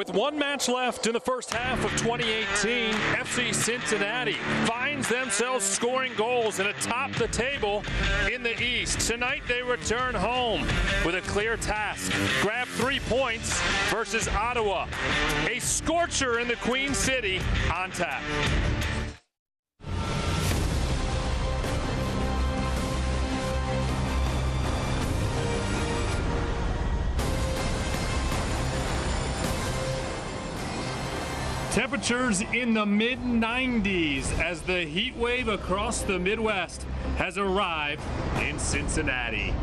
With one match left in the first half of 2018, FC Cincinnati finds themselves scoring goals and atop the table in the East. Tonight they return home with a clear task. Grab 3 points versus Ottawa. A scorcher in the Queen City on tap. Temperatures in the mid-90s as the heat wave across the Midwest has arrived in Cincinnati.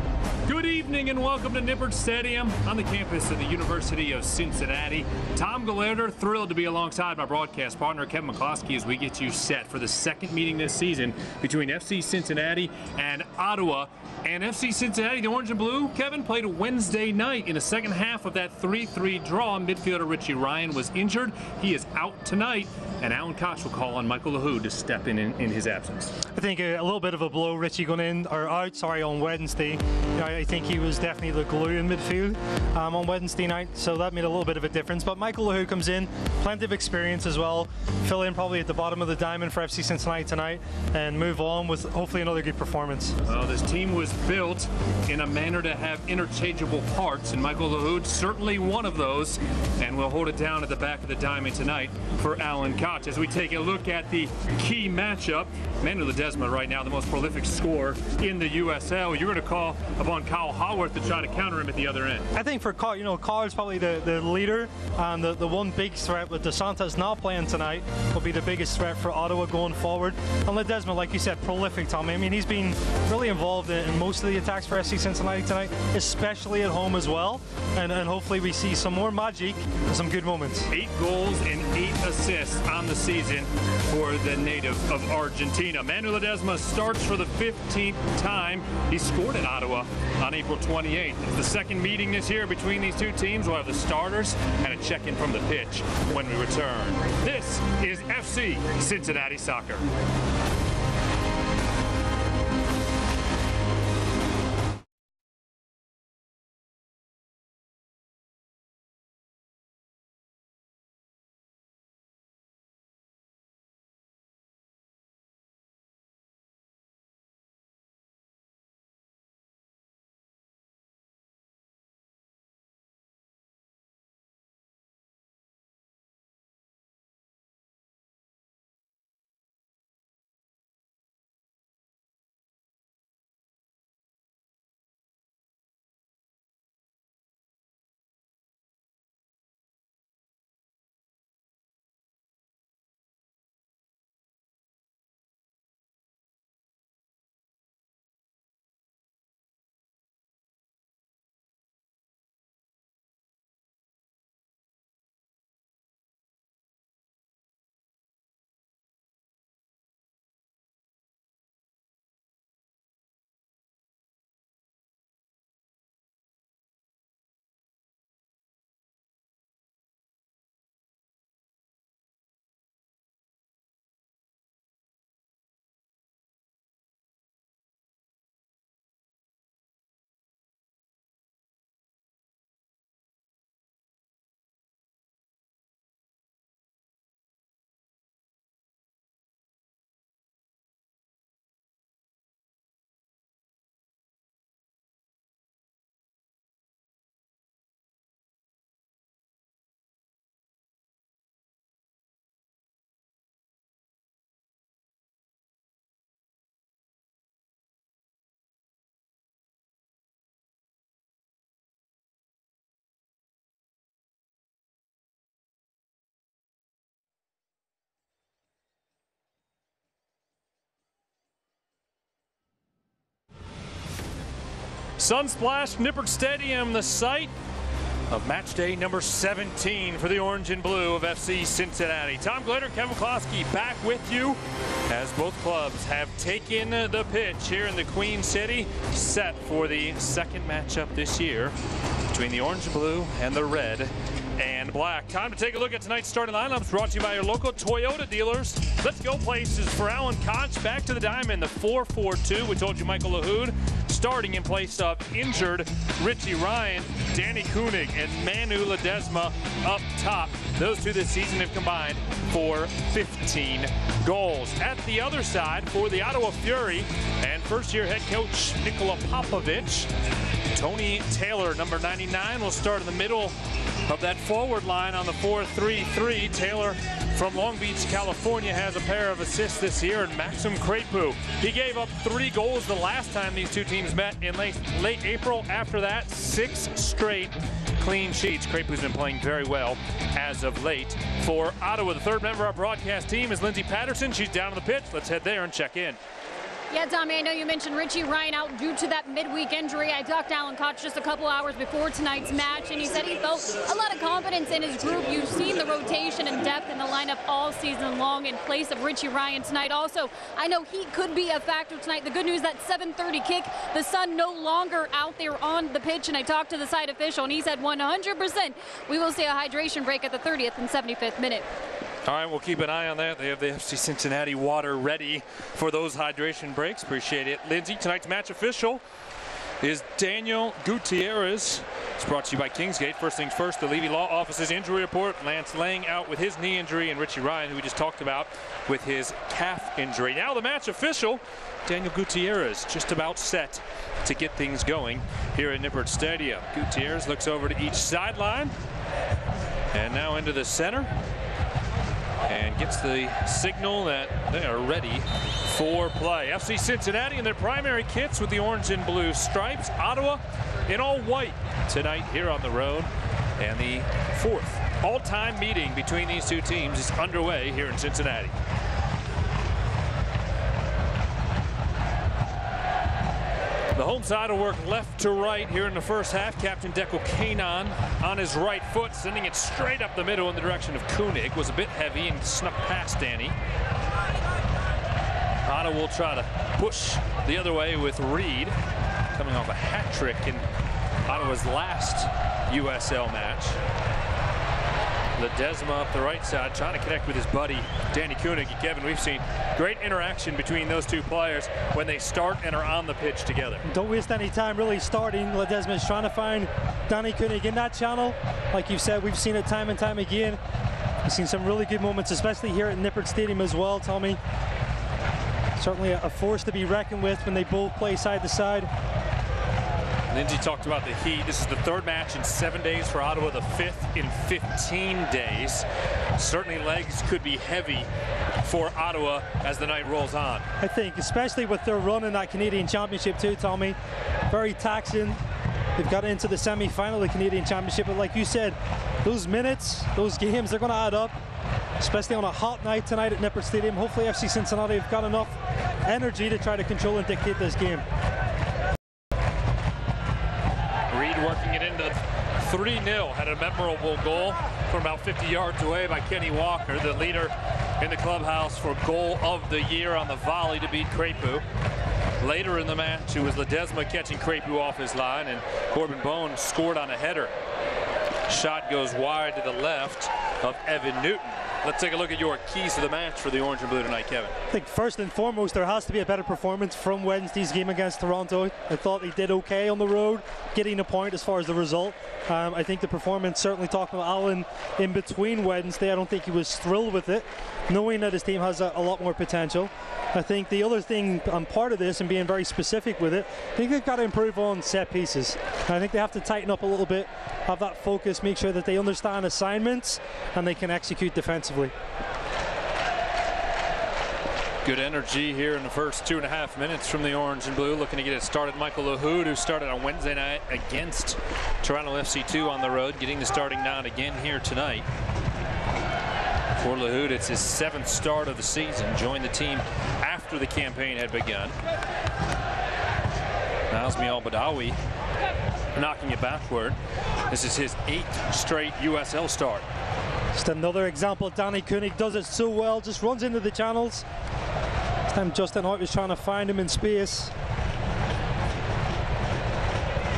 Good evening and welcome to Nippert Stadium on the campus of the University of Cincinnati. Tom Galerder, thrilled to be alongside my broadcast partner Kevin McCloskey as we get you set for the second meeting this season between FC Cincinnati and Ottawa. And FC Cincinnati, the Orange and Blue, Kevin, played Wednesday night in the second half of that 3-3 draw. Midfielder Richie Ryan was injured. He is out tonight, and Alan Koch will call on Michael LaHood to step in his absence. I think a little bit of a blow, Richie going in, or out, on Wednesday. I think he was definitely the glue in midfield on Wednesday night, so that made a little bit of a difference. But Michael LaHood comes in, plenty of experience as well, fill in probably at the bottom of the diamond for FC Cincinnati tonight, and move on with hopefully another good performance. Well, this team was built in a manner to have interchangeable parts, and Michael LaHood certainly one of those, and we'll hold it down at the back of the diamond tonight for Alan Koch. As we take a look at the key matchup, Manu Ledesma right now the most prolific scorer in the USL. You're going to call upon Kyle Haworth to try to counter him at the other end. I think for Koch, Koch is probably the leader, and the one big threat with DeSantis not playing tonight will be the biggest threat for Ottawa going forward. And Ledesma, like you said, prolific, Tommy. I mean, he's been really involved in most of the attacks for FC Cincinnati tonight, especially at home as well. And hopefully we see some more magic and some good moments. 8 goals and 8 assists on the season for the native of Argentina. Manu Ledesma starts for the 15th time. He scored at Ottawa on April 28th. It's the second meeting this year between these two teams. We'll have the starters and a check-in from the pitch when we return. This is FC Cincinnati Soccer. Sunsplash Nippert Stadium, the site of match day number 17 for the Orange and Blue of FC Cincinnati. Tom Galerder, Kevin McCloskey back with you as both clubs have taken the pitch here in the Queen City, set for the second matchup this year between the Orange and Blue and the Red and Black. Time to take a look at tonight's starting lineups, brought to you by your local Toyota dealers. Let's go places for Alan Koch. Back to the diamond, the 4-4-2. We told you Michael LaHood starting in place of injured Richie Ryan. Danny Koenig and Manu Ledesma up top. Those two this season have combined for 15 goals. At the other side for the Ottawa Fury and first-year head coach Nikola Popovic, Tony Taylor, number 99, will start in the middle of that forward line on the 4-3-3. Taylor from Long Beach, California, has a pair of assists this year, and Maxim Crepeau, he gave up 3 goals the last time these two teams met in late April. After that, 6 straight clean sheets. Crepeau's been playing very well as of late for Ottawa. The third member of our broadcast team is Lindsay Patterson. She's down on the pitch. Let's head there and check in. Yeah, Tommy, I know you mentioned Richie Ryan out due to that midweek injury. I talked to Alan Koch just a couple hours before tonight's match, and he said he felt a lot of confidence in his group. You've seen the rotation and depth in the lineup all season long in place of Richie Ryan tonight. Also, I know he could be a factor tonight. The good news, that 7:30 kick, the sun no longer out there on the pitch, and I talked to the side official, and he said 100% we will see a hydration break at the 30th and 75th minute. All right, we'll keep an eye on that. They have the FC Cincinnati water ready for those hydration breaks. Appreciate it, Lindsay. Tonight's match official is Daniel Gutierrez. It's brought to you by Kingsgate. First things first, the Levy Law Office's injury report. Lance Lang out with his knee injury, and Richie Ryan, who we just talked about, with his calf injury. Now the match official, Daniel Gutierrez, just about set to get things going here at Nippert Stadium. Gutierrez looks over to each sideline and now into the center, and gets the signal that they are ready for play. FC Cincinnati in their primary kits with the orange and blue stripes. Ottawa in all white tonight here on the road. And the 4th all-time meeting between these two teams is underway here in Cincinnati. The home side will work left to right here in the first half. Captain Deco Kanan on his right foot, sending it straight up the middle in the direction of Koenig. Was a bit heavy and snuck past Danny. Ottawa will try to push the other way with Reed, coming off a hat trick in Ottawa's last USL match. Ledesma up the right side, trying to connect with his buddy Danny Koenig. Kevin, we've seen great interaction between those two players when they start and are on the pitch together. Don't waste any time really starting. Ledesma is trying to find Danny Koenig in that channel. Like you said, we've seen it time and time again. We've seen some really good moments, especially here at Nippert Stadium as well, Tommy. Certainly a force to be reckoned with when they both play side to side. Lindsay talked about the heat. This is the 3rd match in 7 days for Ottawa, the 5th in 15 days. Certainly legs could be heavy for Ottawa as the night rolls on. I think, especially with their run in that Canadian Championship too, Tommy. Very taxing. They've got into the semi-final of the Canadian Championship, but like you said, those minutes, those games, they're going to add up, especially on a hot night tonight at Nippert Stadium. Hopefully FC Cincinnati have got enough energy to try to control and dictate this game. Working it into 3-0. Had a memorable goal from about 50 yards away by Kenny Walker, the leader in the clubhouse for goal of the year on the volley to beat Crepeau. Later in the match, it was Ledesma catching Crepeau off his line, and Corbin Bone scored on a header. Shot goes wide to the left of Evan Newton. Let's take a look at your keys to the match for the orange and blue tonight, Kevin. I think first and foremost, there has to be a better performance from Wednesday's game against Toronto. I thought they did okay on the road, getting a point as far as the result. I think the performance, certainly talking about Alan in between Wednesday, I don't think he was thrilled with it, knowing that his team has a lot more potential. I think the other thing, part of this and being very specific with it, I think they've got to improve on set pieces. I think they have to tighten up a little bit, have that focus, make sure that they understand assignments and they can execute defensively. Good energy here in the first 2.5 minutes from the orange and blue, looking to get it started. Michael Lahoud, who started on Wednesday night against Toronto FC2 on the road, getting the starting nod again here tonight. For Lahoud, it's his 7th start of the season. Joined the team after the campaign had begun. Nazmi Al-Badawi knocking it backward. This is his 8th straight USL start. Just another example. Danny Koenig does it so well, just runs into the channels. This time Justin Hoyt was trying to find him in space.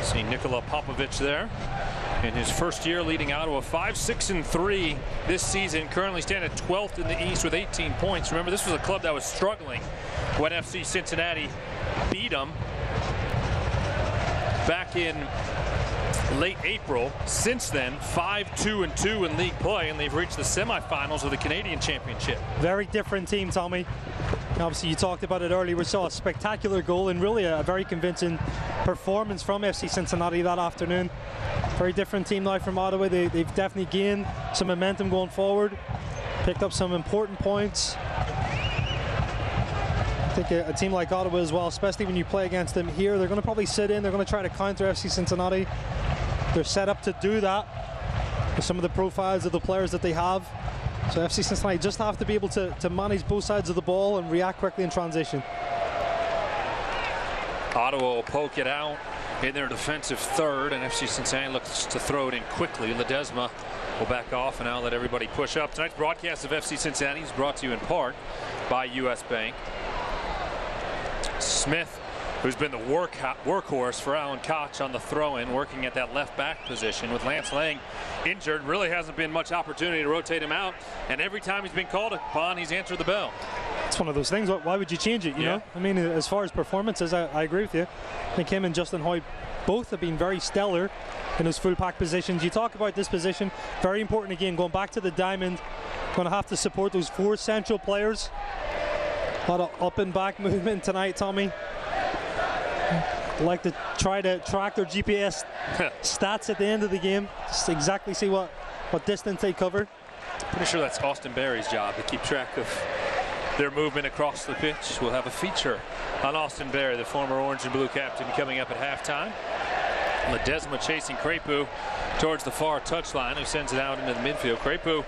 See Nikola Popovic there in his first year leading Ottawa 5-6-3 this season, currently stand at 12th in the East with 18 points. Remember, this was a club that was struggling when FC Cincinnati beat them back in late April. Since then, 5-2-2 in league play, and they've reached the semifinals of the Canadian Championship. Very different team, Tommy. Obviously, you talked about it earlier. We saw a spectacular goal and really a very convincing performance from FC Cincinnati that afternoon. Very different team now from Ottawa. They've definitely gained some momentum going forward, picked up some important points. I think a team like Ottawa as well, especially when you play against them here, they're going to probably sit in. They're going to try to counter FC Cincinnati. They're set up to do that with some of the profiles of the players that they have. So FC Cincinnati just have to be able to manage both sides of the ball and react quickly in transition. Ottawa will poke it out in their defensive third, and FC Cincinnati looks to throw it in quickly. Ledesma will back off, and I'll let everybody push up. Tonight's broadcast of FC Cincinnati is brought to you in part by U.S. Bank. Smith, who's been the workhorse for Alan Koch on the throw-in, working at that left back position. With Lance Lang injured, really hasn't been much opportunity to rotate him out, and every time he's been called upon, he's answered the bell. It's one of those things. Why would you change it, you know? I mean, as far as performances, I agree with you. I think him and Justin Hoy both have been very stellar in those full-pack positions. You talk about this position, very important again, going back to the diamond, going to have to support those four central players. A lot of up and back movement tonight, Tommy. Like to try to track their GPS stats at the end of the game, just exactly see what distance they cover. Pretty sure that's Austin Berry's job to keep track of their movement across the pitch. We'll have a feature on Austin Berry, the former orange and blue captain, coming up at halftime. Ledesma chasing Crepeau towards the far touchline, who sends it out into the midfield. Crepeau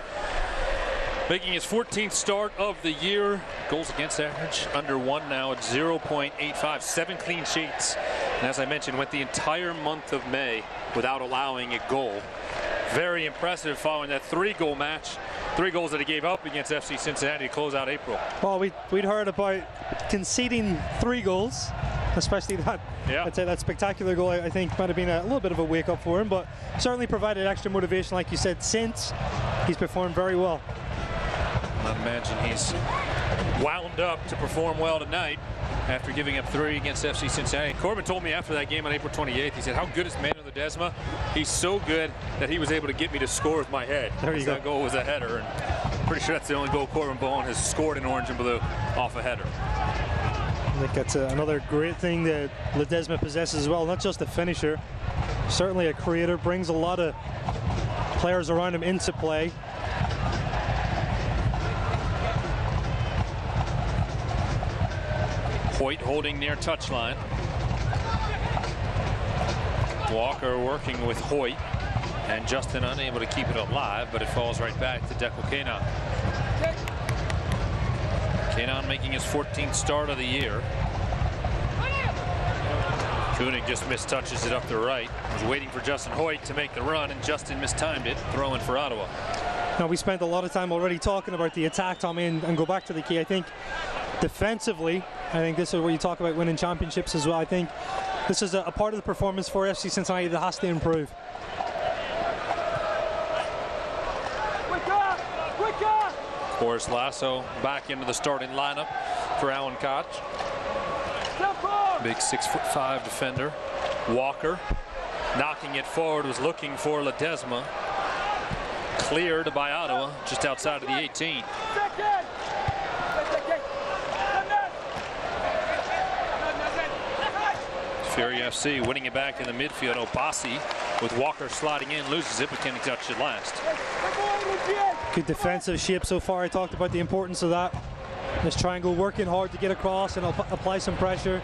making his 14th start of the year. Goals against average under 1 now at 0.85. 7 clean sheets. And as I mentioned, went the entire month of May without allowing a goal. Very impressive following that 3-goal match. 3 goals that he gave up against FC Cincinnati to close out April. Well, we'd heard about conceding 3 goals, especially that. Yeah. I'd say that spectacular goal, I think, might have been a little bit of a wake-up for him, but certainly provided extra motivation, like you said, since he's performed very well. I imagine he's wound up to perform well tonight after giving up 3 against FC Cincinnati. Corbin told me after that game on April 28th, he said, how good is Manuel Ledesma? He's so good that he was able to get me to score with my head. There you go. That goal was a header, and pretty sure that's the only goal Corbin Bowen has scored in orange and blue off a header. I think that's another great thing that Ledesma possesses as well, not just a finisher, certainly a creator, brings a lot of players around him into play. Hoyt holding near touchline. Walker working with Hoyt, and Justin unable to keep it alive, but it falls right back to Declan Canon. Canon making his 14th start of the year. Koenig just mistouches it up the right. Was waiting for Justin Hoyt to make the run, and Justin mistimed it, throwing for Ottawa. Now, we spent a lot of time already talking about the attack, Tommy, and go back to the key. I think defensively, I think this is where you talk about winning championships as well. I think this is a part of the performance for FC Cincinnati that has to improve. Boris Lasso back into the starting lineup for Alan Koch. Big 6'5" defender. Walker knocking it forward, was looking for Ledesma. Cleared by Ottawa just outside of the 18. Fury FC winning it back in the midfield. Obasi with Walker sliding in, loses it, but can he touch it last? Good defensive shape so far. I talked about the importance of that. This triangle working hard to get across and apply some pressure.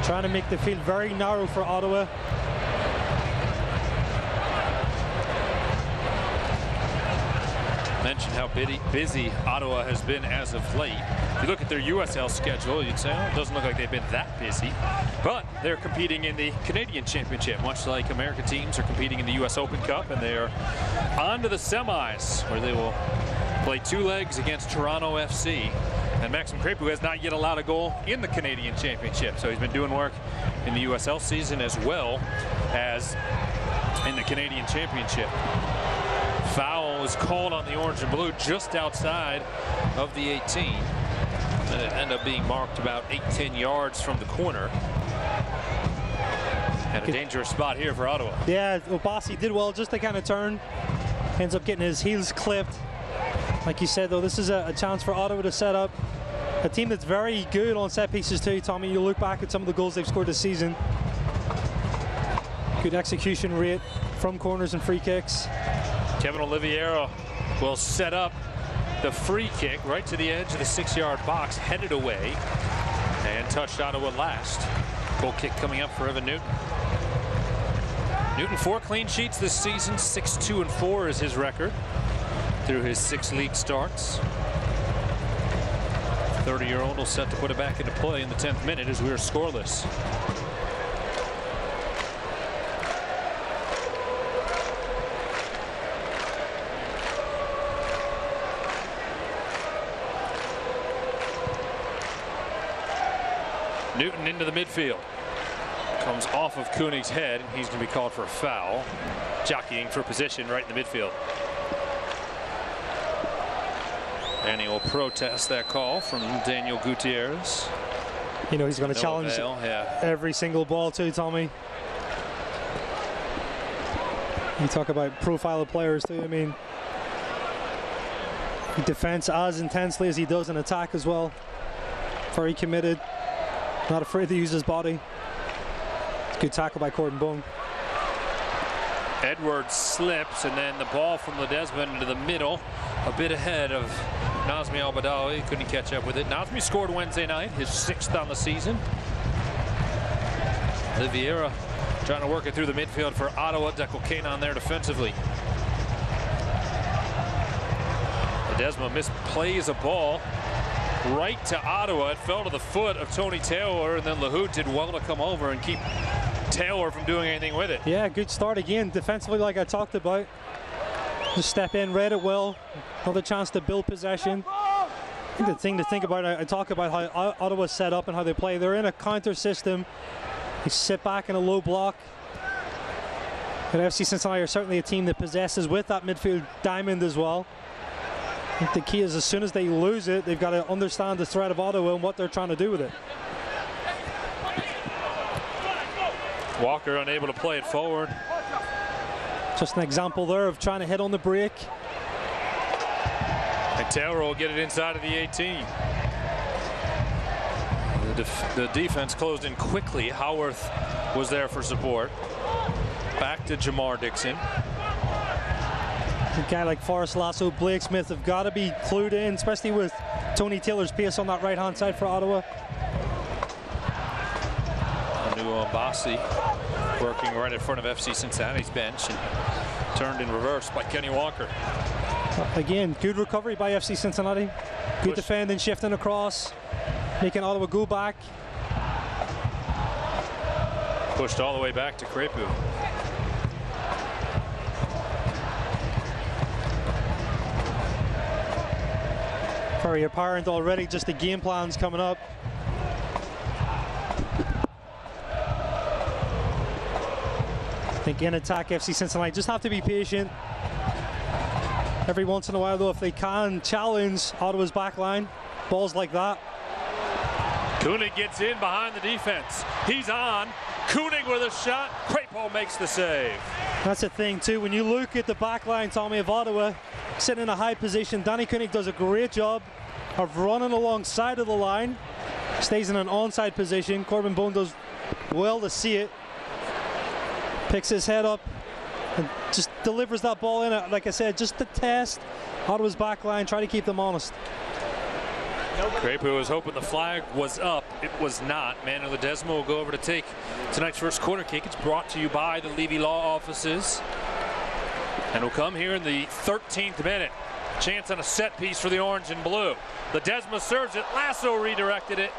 Trying to make the field very narrow for Ottawa. Mentioned how busy Ottawa has been as of late. If you look at their USL schedule, you'd say, oh, it doesn't look like they've been that busy. But they're competing in the Canadian Championship, much like American teams are competing in the US Open Cup, and they are on to the semis, where they will play 2 legs against Toronto FC. And Maxim Crepeau has not yet allowed a goal in the Canadian Championship, so he's been doing work in the USL season as well as in the Canadian Championship. Foul was called on the orange and blue just outside of the 18. And it ended up being marked about 8-10 yards from the corner. And a dangerous spot here for Ottawa. Yeah, Obasi did well just to kind of turn. Ends up getting his heels clipped. Like you said, though, this is a chance for Ottawa to set up. A team that's very good on set pieces too, Tommy. You look back at some of the goals they've scored this season. Good execution rate from corners and free kicks. Kevin Oliveira will set up the free kick right to the edge of the 6-yard box, headed away, and touched Ottawa last. Goal kick coming up for Evan Newton. Newton 4 clean sheets this season, 6-2-4 is his record through his 6 league starts. 30-year-old will set to put it back into play in the 10th minute as we are scoreless. Newton into the midfield. Comes off of Koenig's head, and he's going to be called for a foul. Jockeying for position right in the midfield. And he will protest that call from Daniel Gutierrez. You know, he's going to challenge every single ball too, Tommy. You talk about profile of players too. I mean, he defends as intensely as he does in attack as well. Very committed. Not afraid to use his body. Good tackle by Corbin Bone. Edwards slips, and then the ball from Ledesma into the middle, a bit ahead of Nazmi Al-Badawi. Couldn't catch up with it. Nazmi scored Wednesday night, his 6th on the season. Oliveira trying to work it through the midfield for Ottawa. Declan Canon there defensively. Ledesma misplays a ball right to Ottawa. It fell to the foot of Tony Taylor, and then Lahoud did well to come over and keep Taylor from doing anything with it. Yeah, good start again defensively, like I talked about. Just step in, read it well. Another chance to build possession. I think the thing to think about, I talk about how Ottawa's set up and how they play. They're in a counter system. They sit back in a low block. And FC Cincinnati are certainly a team that possesses with that midfield diamond as well. I think the key is as soon as they lose it, they've got to understand the threat of Ottawa and what they're trying to do with it. Walker unable to play it forward. Just an example there of trying to hit on the break. And Taylor will get it inside of the 18. The defense closed in quickly. Howarth was there for support. Back to Jamar Dixon. A guy like Forrest Lasso, Blake Smith have got to be clued in, especially with Tony Taylor's pace on that right-hand side for Ottawa. Obasi working right in front of FC Cincinnati's bench and turned in reverse by Kenny Walker. Again, good recovery by FC Cincinnati. Good defending, shifting across, making Ottawa go back. Pushed all the way back to Crepeau. Very apparent already, just the game plans coming up. I think in attack, FC Cincinnati just have to be patient. Every once in a while, though, if they can challenge Ottawa's back line, balls like that. Koenig gets in behind the defense. He's on. Koenig with a shot. Crepeau makes the save. That's the thing, too. When you look at the back line, Tommy, of Ottawa, sitting in a high position, Danny Koenig does a great job of running alongside of the line. Stays in an onside position. Corbin Bone does well to see it. Picks his head up and just delivers that ball in. Like I said, just to test Ottawa's back line, try to keep them honest. Crepeau was hoping the flag was up. It was not. Manu Ledesma will go over to take tonight's first corner kick. It's brought to you by the Levy Law Offices. And will come here in the 13th minute. Chance on a set piece for the orange and blue. Ledesma serves it. Lasso redirected it,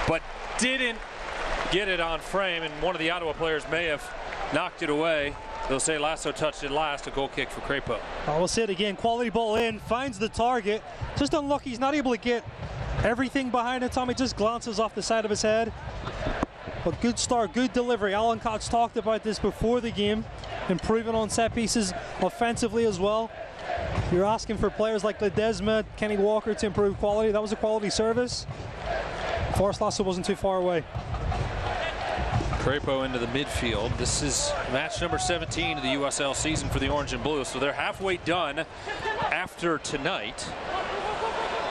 but didn't get it on frame, and one of the Ottawa players may have knocked it away. They'll say Lasso touched it last. A goal kick for Crepeau. We'll say it again. Quality ball in. Finds the target. Just unlucky. He's not able to get everything behind it. Tommy just glances off the side of his head. But good start. Good delivery. Alan Koch talked about this before the game. Improving on set pieces offensively as well. You're asking for players like Ledesma, Kenny Walker to improve quality. That was a quality service. Forrest Lasso wasn't too far away. Crapo into the midfield. This is match number 17 of the USL season for the Orange and Blue. So they're halfway done after tonight.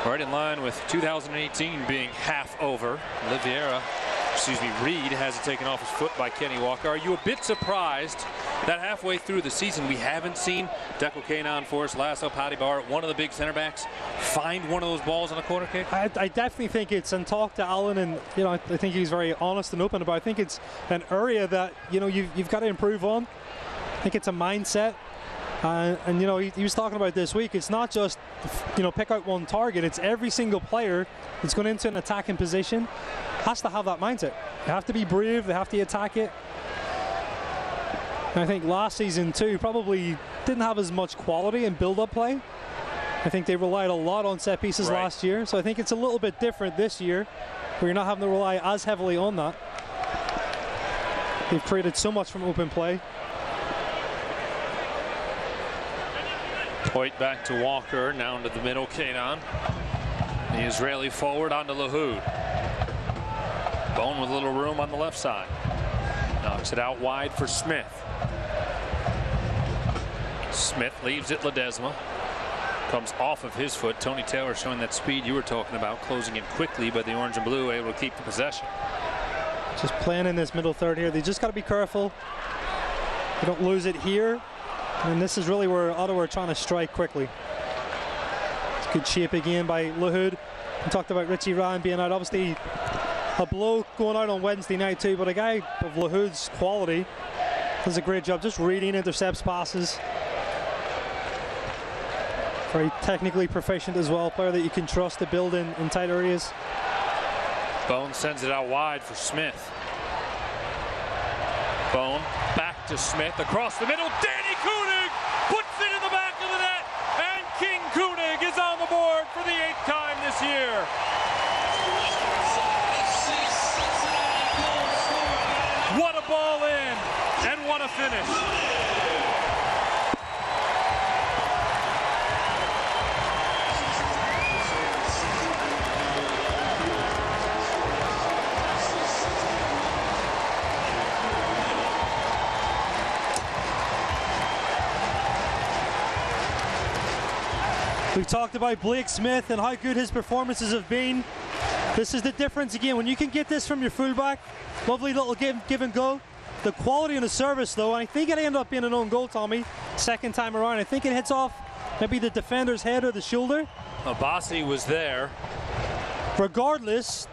Right in line with 2018 being half over. Reed has it taken off his foot by Kenny Walker. Are you a bit surprised that halfway through the season we haven't seen Deco Canon, Forrest Lasso, Paddy Barr, one of the big center backs, find one of those balls on a corner kick? I definitely think it's, and talk to Alan, and I think he's very honest and open about it. I think it's an area that you've got to improve on. I think it's a mindset. And he was talking about this week, it's not just pick out one target, it's every single player that's going into an attacking position has to have that mindset. They have to be brave, they have to attack it. And I think last season too probably didn't have as much quality in build-up play. I think they relied a lot on set pieces last year, so I think it's a little bit different this year where you're not having to rely as heavily on that. They've created so much from open play. Point back to Walker, now into the middle, Canon. The Israeli forward onto Lahoud. Bone with a little room on the left side. Knocks it out wide for Smith. Smith leaves it Ledesma. Comes off of his foot. Tony Taylor showing that speed you were talking about, closing in quickly, but the Orange and Blue able to keep the possession. Just playing in this middle third here. They just got to be careful. They don't lose it here. And this is really where Ottawa are trying to strike quickly. It's good shape again by Lahoud. We talked about Richie Ryan being out. Obviously, a blow going out on Wednesday night too, but a guy of Lahoud's quality does a great job just reading, intercepts passes. Very technically proficient as well. Player that you can trust to build in tight areas. Bone sends it out wide for Smith. Bone back to Smith across the middle. Danny Koenig puts it in the back of the net, and King Koenig is on the board for the 8th time this year. What a ball in, and what a finish. We've talked about Blake Smith and how good his performances have been. This is the difference again. When you can get this from your fullback, lovely little give and go. The quality in the service though, and I think it ended up being an own goal, Tommy, second time around. I think it hits off maybe the defender's head or the shoulder. Abassi was there. Regardless,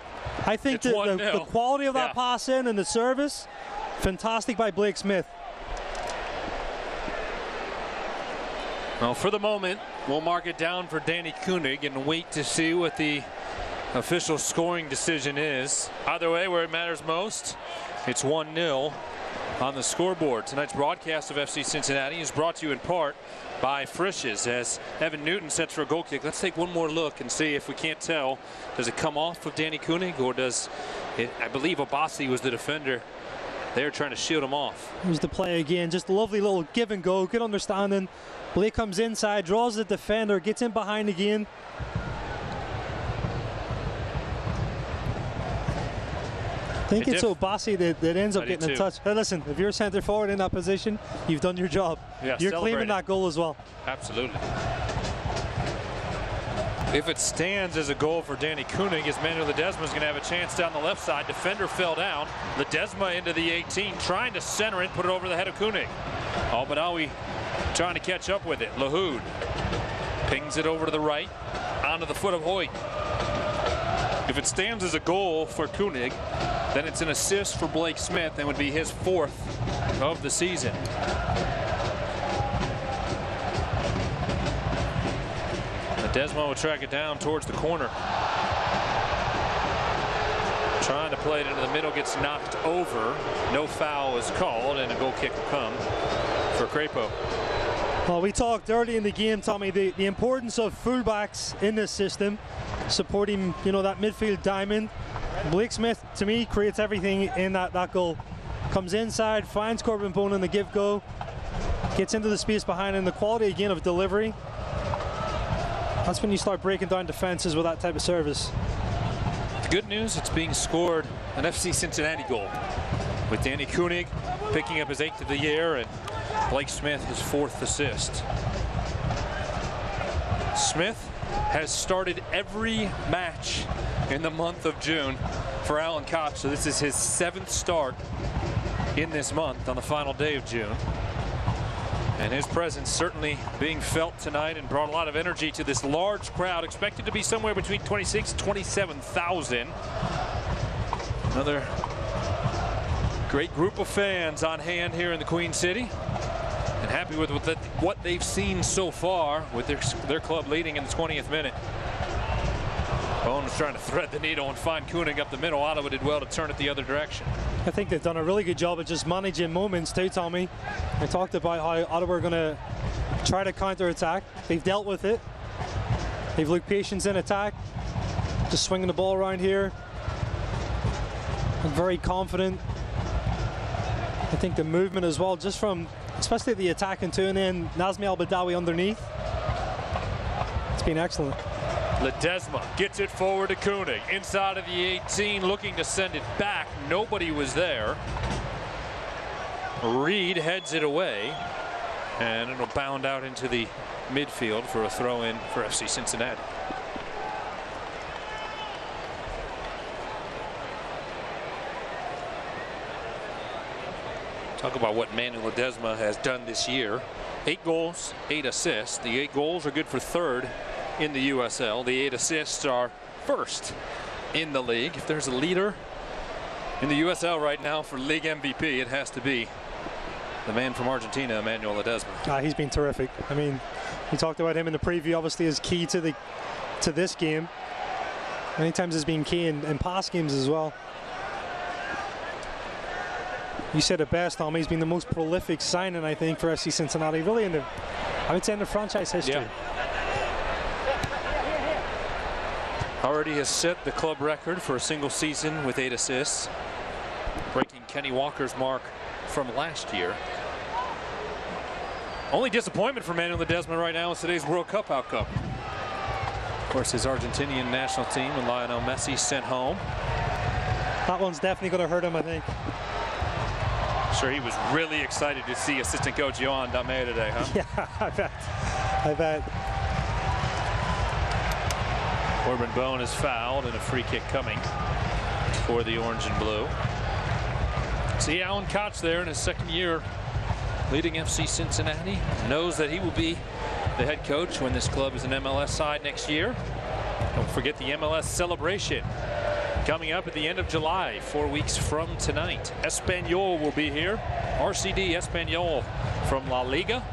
I think the quality of that pass in and the service, fantastic by Blake Smith. Well, for the moment, we'll mark it down for Danny Koenig and wait to see what the official scoring decision is. Either way, where it matters most, it's 1-0 on the scoreboard. Tonight's broadcast of FC Cincinnati is brought to you in part by Frisch's as Evan Newton sets for a goal kick. Let's take one more look and see if we can't tell. Does it come off of Danny Koenig, or does it? I believe Abassi was the defender. They're trying to shield him off. Here's the play again. Just a lovely little give and go. Good understanding. Blake comes inside, draws the defender, gets in behind again. I think it's Abassi that ends up getting a touch. Hey, listen, if you're centre forward in that position, you've done your job. Yeah, you're claiming that goal as well. Absolutely. If it stands as a goal for Danny Koenig, as Manuel Ledesma is going to have a chance down the left side. Defender fell down. Ledesma into the 18, trying to center it, put it over the head of Koenig. Al-Badawi trying to catch up with it. Lahoud pings it over to the right, onto the foot of Hoyt. If it stands as a goal for Koenig, then it's an assist for Blake Smith and would be his 4th of the season. Ledesma will track it down towards the corner. Trying to play it into the middle, gets knocked over. No foul is called, and a goal kick will come for Crapo. Well, we talked early in the game, Tommy, the importance of fullbacks in this system, supporting, that midfield diamond. Blake Smith, to me, creates everything in that goal. Comes inside, finds Corbin Bone in the give-go, gets into the space behind him. The quality, again, of delivery. That's when you start breaking down defenses with that type of service. The good news, it's being scored an FC Cincinnati goal. with Danny Koenig picking up his 8th of the year and Blake Smith his 4th assist. Smith has started every match in the month of June for Alan Koch, so this is his 7th start in this month on the final day of June. And his presence certainly being felt tonight and brought a lot of energy to this large crowd, expected to be somewhere between 26,000 and 27,000. Another great group of fans on hand here in the Queen City, and happy with what they've seen so far with their club leading in the 20th minute. Bone was trying to thread the needle and find Koenig up the middle. Ottawa did well to turn it the other direction. I think they've done a really good job of just managing moments too, Tommy. I talked about how Ottawa are going to try to counter-attack. They've dealt with it. They've looked patience in attack, just swinging the ball around here. I'm very confident. I think the movement as well, just from especially the attacking too, and then Nazmi Al-Badawi underneath. It's been excellent. Ledesma gets it forward to Koenig inside of the 18, looking to send it back. Nobody was there. Reed heads it away, and it'll bound out into the midfield for a throw-in for FC Cincinnati. Talk about what Manuel Ledesma has done this year. 8 goals, 8 assists. The 8 goals are good for 3rd in the USL. The 8 assists are 1st in the league. If there's a leader in the USL right now for league MVP, it has to be the man from Argentina, Manuel Ledesma. He's been terrific. I mean, we talked about him in the preview, obviously as key to this game. Many times has been key in past games as well. You said it best, Tom. He's been the most prolific signing, I think, for FC Cincinnati, really I would say in the franchise history. Yeah. Already has set the club record for a single season with 8 assists, breaking Kenny Walker's mark from last year. Only disappointment for Manuel Ledesma right now is today's World Cup outcome. Of course, his Argentinian national team with Lionel Messi sent home. That one's definitely going to hurt him, I think. Sure, he was really excited to see assistant coach Johan Dame today, huh? Yeah, I bet. Corbin Bone is fouled and a free kick coming for the orange and blue. See Alan Koch there in his 2nd year leading FC Cincinnati. Knows that he will be the head coach when this club is an MLS side next year. Don't forget the MLS celebration coming up at the end of July, 4 weeks from tonight. Espanyol will be here. RCD Espanyol from La Liga.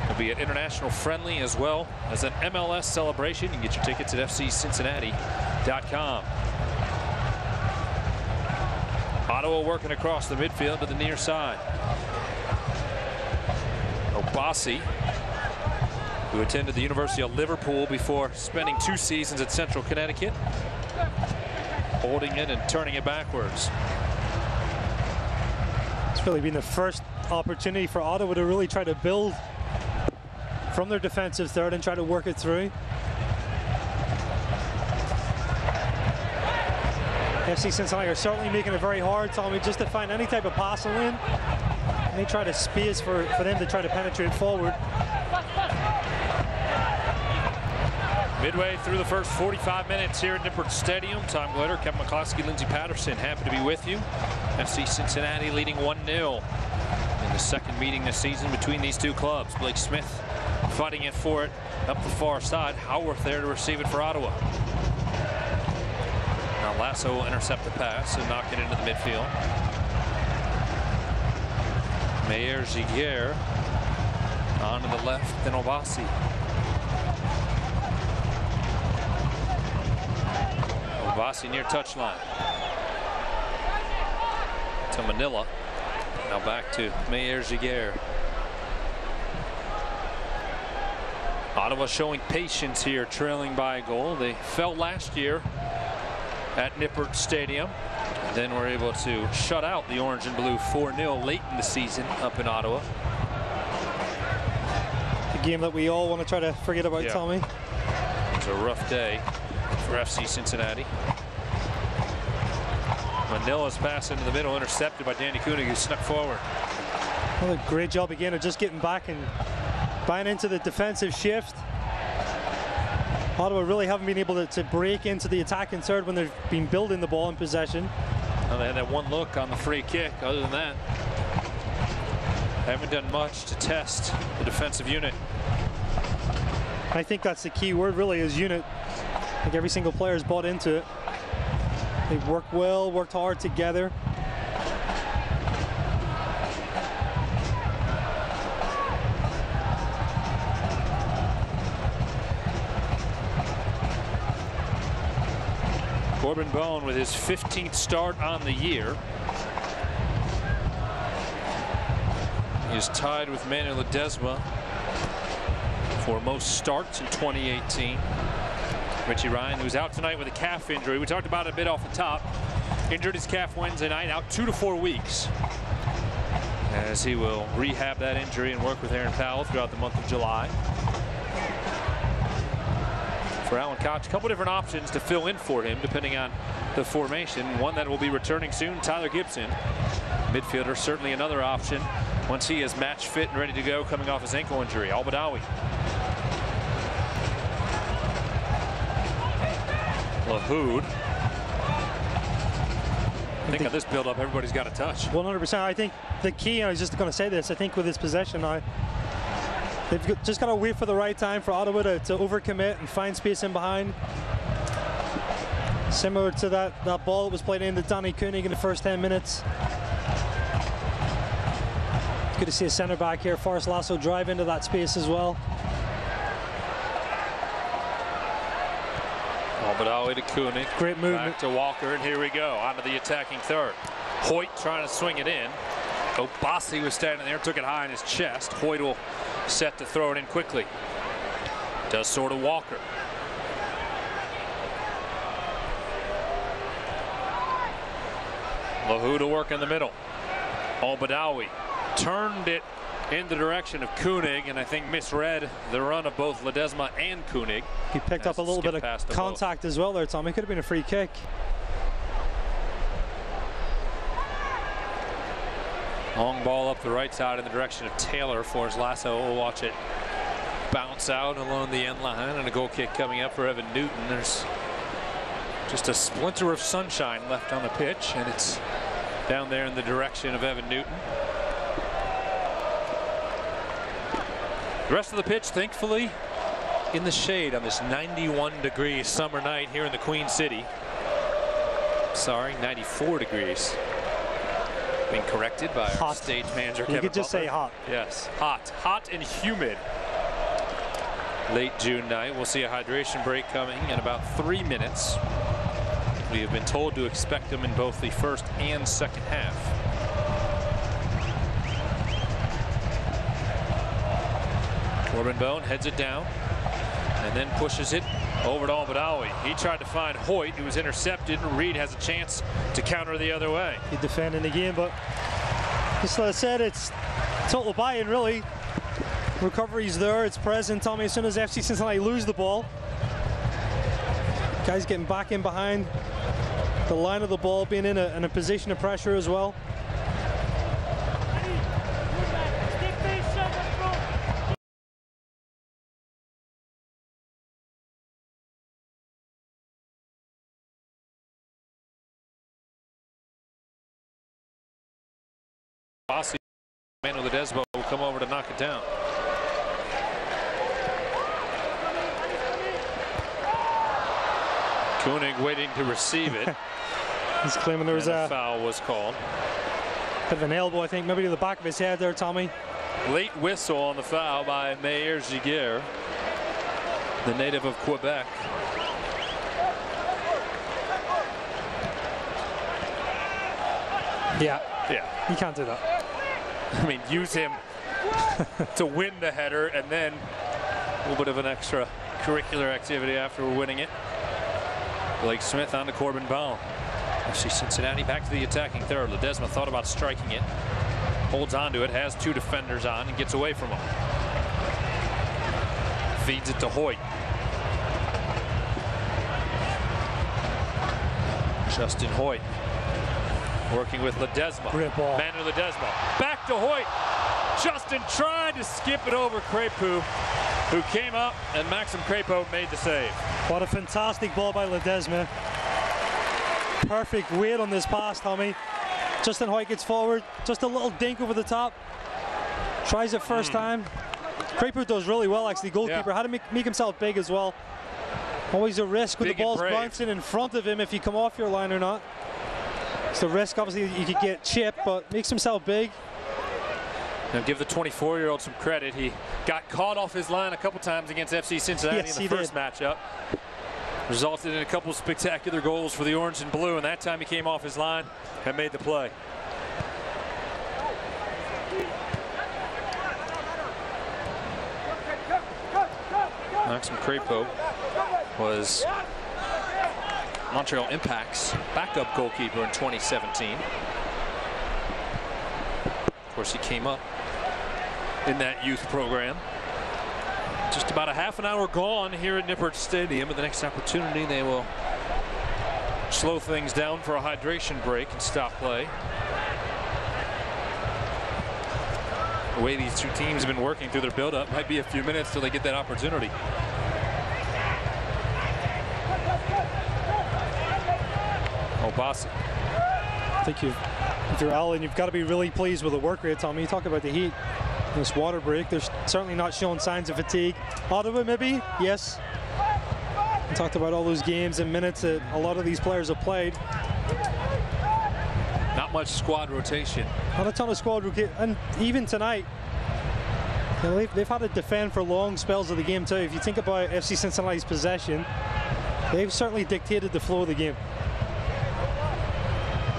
It'll be an international friendly as well as an MLS celebration. You can get your tickets at fccincinnati.com. Ottawa working across the midfield to the near side. Obasi, who attended the University of Liverpool before spending 2 seasons at Central Connecticut, holding it and turning it backwards. It's really been the first opportunity for Ottawa to really try to build from their defensive third and try to work it through. FC Cincinnati are certainly making it very hard, Tommy, just to find any type of passing lane. They try to space for them to try to penetrate forward. Midway through the first 45 minutes here at Nippert Stadium. Tom Glitter, Kevin McCloskey, Lindsey Patterson, happy to be with you. FC Cincinnati leading 1-0 in the 2nd meeting this season between these 2 clubs. Blake Smith fighting it for it up the far side. Howarth there to receive it for Ottawa. Now Lasso will intercept the pass and knock it into the midfield. Meyer Giguère on to the left, then Obasi. Obasi near touchline. To Manila. Now back to Meyer Giguère. Ottawa showing patience here, trailing by a goal. They fell last year at Nippert Stadium. Then were able to shut out the orange and blue 4-0 late in the season up in Ottawa. The game that we all want to try to forget about, yeah. Tommy. It was a rough day for FC Cincinnati. Manila's pass into the middle, intercepted by Danny Koenig, who snuck forward. Well, a great job again of just getting back and buying into the defensive shift. Ottawa really haven't been able to break into the attacking third when they've been building the ball in possession. Well, they had that one look on the free kick. Other than that, haven't done much to test the defensive unit. I think that's the key word really, is unit. I think every single player has bought into it. They've worked well, worked hard together. Corbin Bone with his 15th start on the year. He is tied with Manuel Ledesma for most starts in 2018. Richie Ryan, who's out tonight with a calf injury. We talked about it a bit off the top. Injured his calf Wednesday night, out 2 to 4 weeks. As he will rehab that injury and work with Aaron Powell throughout the month of July. For Alan Koch, a couple different options to fill in for him depending on the formation. One that will be returning soon, Tyler Gibson. Midfielder, certainly another option once he is match fit and ready to go coming off his ankle injury. Al-Badawi. Lahoud. I think on this build-up, everybody's got a touch. 100%. I think the key, and I was just going to say this, I think with this possession now, they've just got to wait for the right time for Ottawa to overcommit and find space in behind. Similar to that ball that was played into Danny Koenig in the first 10 minutes. Good to see a centre back here, Forrest Lasso, drive into that space as well. Al-Badawi to Koenig. Great movement. Back to Walker, and here we go, onto the attacking third. Hoyt trying to swing it in. Obasi was standing there, took it high in his chest. Hoyt will set to throw it in quickly. Does sort of Walker. Lahoud to work in the middle. Al-Badawi turned it in the direction of Koenig, and I think misread the run of both Ledesma and Koenig. He picked up a little bit of contact as well there, Tom. It could have been a free kick. Long ball up the right side in the direction of Taylor. Forrest Lasso will watch it bounce out along the end line, and a goal kick coming up for Evan Newton. There's just a splinter of sunshine left on the pitch, and it's down there in the direction of Evan Newton. The rest of the pitch, thankfully, in the shade on this 91-degree summer night here in the Queen City. Sorry, 94 degrees. Being corrected by our stage manager, Kevin. You could just say hot. Yes, hot. Hot and humid. Late June night. We'll see a hydration break coming in about 3 minutes. We have been told to expect them in both the first and second half. Corbin Bone heads it down and then pushes it over to Al-Badawi. He tried to find Hoyt, who was intercepted. Reed has a chance to counter the other way. He defending the game, but just like I said, it's total buy-in really. Recovery's there, it's present. Tommy, as soon as FC Cincinnati lose the ball, guys getting back in behind the line of the ball, being in a position of pressure as well. Manuel Ledesma will come over to knock it down. Koenig waiting to receive it. He's claiming there was a foul was called. Bit of an elbow, I think, maybe to the back of his head there, Tommy. Late whistle on the foul by Meyer Giguère, the native of Quebec. Yeah, Yeah. you can't do that. I mean, use him to win the header, and then a little bit of an extra curricular activity after we're winning it. Blake Smith on to Corbin Bone. FC Cincinnati back to the attacking third. Ledesma thought about striking it. Holds onto it, has two defenders on, and gets away from him. Feeds it to Hoyt. Justin Hoyt Working with Ledesma. Great ball. Manu Ledesma. Back to Hoyt. Justin tried to skip it over Crepeau, who came up, and Maxim Crepeau made the save. What a fantastic ball by Ledesma. Perfect weight on this pass, Tommy. Justin Hoyt gets forward. Just a little dink over the top. Tries it first time. Crepeau does really well, actually. Goalkeeper had to make himself big as well. Always a risk when Big the ball's and brave. bouncing in front of him if you come off your line or not. It's the risk, obviously, you could get chipped, but makes himself big. Now give the 24-year-old some credit. He got caught off his line a couple times against FC Cincinnati Yes, in the first matchup. Resulted in a couple spectacular goals for the orange and blue, and that time he came off his line and made the play. Maxim Crepeau was Montreal Impact's backup goalkeeper in 2017. Of course, he came up in that youth program. Just about a half an hour gone here at Nippert Stadium. At the next opportunity, they will slow things down for a hydration break and stop play. The way these two teams have been working through their build-up, might be a few minutes till they get that opportunity. Obasi. I think if you're Allen, you've got to be really pleased with the work rate, Tommy. You talk about the heat. This water break, they're certainly not showing signs of fatigue. Ottawa, maybe? Yes. We talked about all those games and minutes that a lot of these players have played. Not much squad rotation. Not a ton of squad rotation. And even tonight, you know, they've had to defend for long spells of the game too. If you think about FC Cincinnati's possession, they've certainly dictated the flow of the game.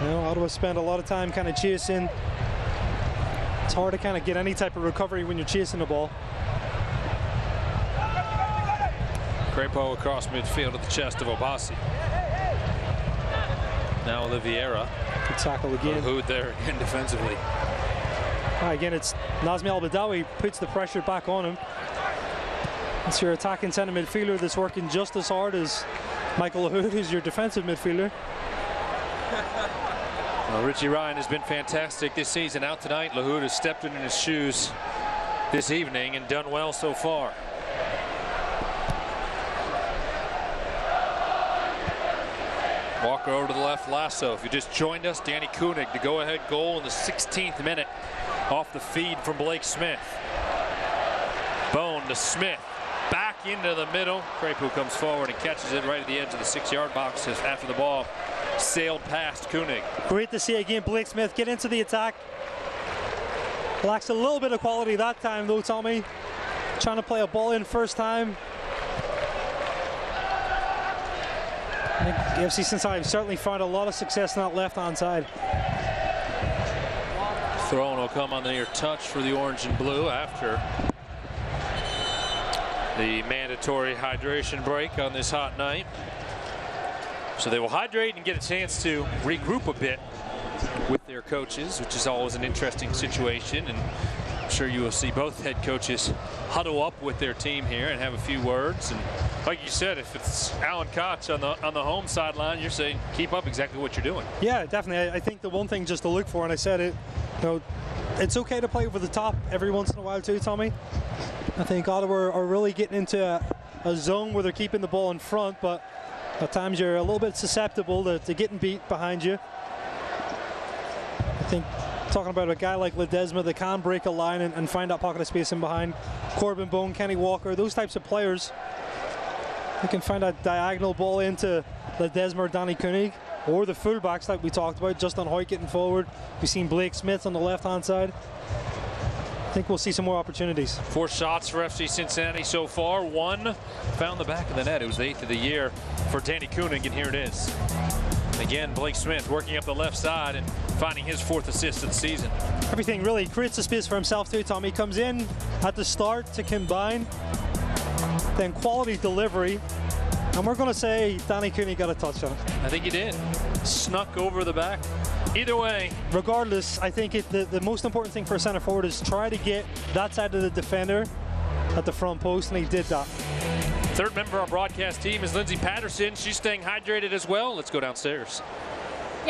You know, Ottawa spent a lot of time kind of chasing. It's hard to kind of get any type of recovery when you're chasing the ball. Crepeau across midfield at the chest of Obasi. Now Oliveira. Good tackle again. Hood there again defensively. Again, it's Nazmi Al-Badawi puts the pressure back on him. It's your attacking centre midfielder that's working just as hard as Michael Hood, who's your defensive midfielder. Well, Richie Ryan has been fantastic this season. Out tonight, Lahoud has stepped in his shoes this evening and done well so far. Walker over to the left, Lasso. If you just joined us, Danny Koenig, the go-ahead goal in the 16th minute off the feed from Blake Smith. Bone to Smith. Back into the middle. Crepeau comes forward and catches it right at the edge of the 6-yard box after the ball sailed past Koenig. Great to see again Blake Smith get into the attack. Lacks a little bit of quality that time though, Tommy. Trying to play a ball in first time. I think FC Cincinnati certainly found a lot of success on that left-hand side. Throw will come on the near touch for the orange and blue after the mandatory hydration break on this hot night. So they will hydrate and get a chance to regroup a bit with their coaches, which is always an interesting situation. And I'm sure you will see both head coaches huddle up with their team here and have a few words. And like you said, if it's Alan Koch on the home sideline, you're saying keep up exactly what you're doing. Yeah, definitely. I think the one thing just to look for, and I said it, you know, it's okay to play over the top every once in a while too, Tommy. I think Ottawa are really getting into a zone where they're keeping the ball in front, but at times you're a little bit susceptible to getting beat behind you. I think talking about a guy like Ledesma that can break a line and find that pocket of space in behind. Corbin Bone, Kenny Walker, those types of players. They can find that diagonal ball into Ledesma or Danny Koenig, or the fullbacks like we talked about, Justin Hoyt getting forward. We've seen Blake Smith on the left-hand side. I think we'll see some more opportunities. 4 shots for FC Cincinnati so far. 1 found the back of the net. It was the 8th of the year for Danny Koenig, and here it is. Again, Blake Smith working up the left side and finding his 4th assist of the season. Everything really creates a space for himself too, Tommy. He comes in at the start to combine, then quality delivery, and we're going to say Danny Koenig got a touch on it. I think he did. Snuck over the back. Either way. Regardless, I think the most important thing for a centre forward is try to get that side of the defender at the front post, and he did that. Third member of our broadcast team is Lindsay Patterson. She's staying hydrated as well. Let's go downstairs.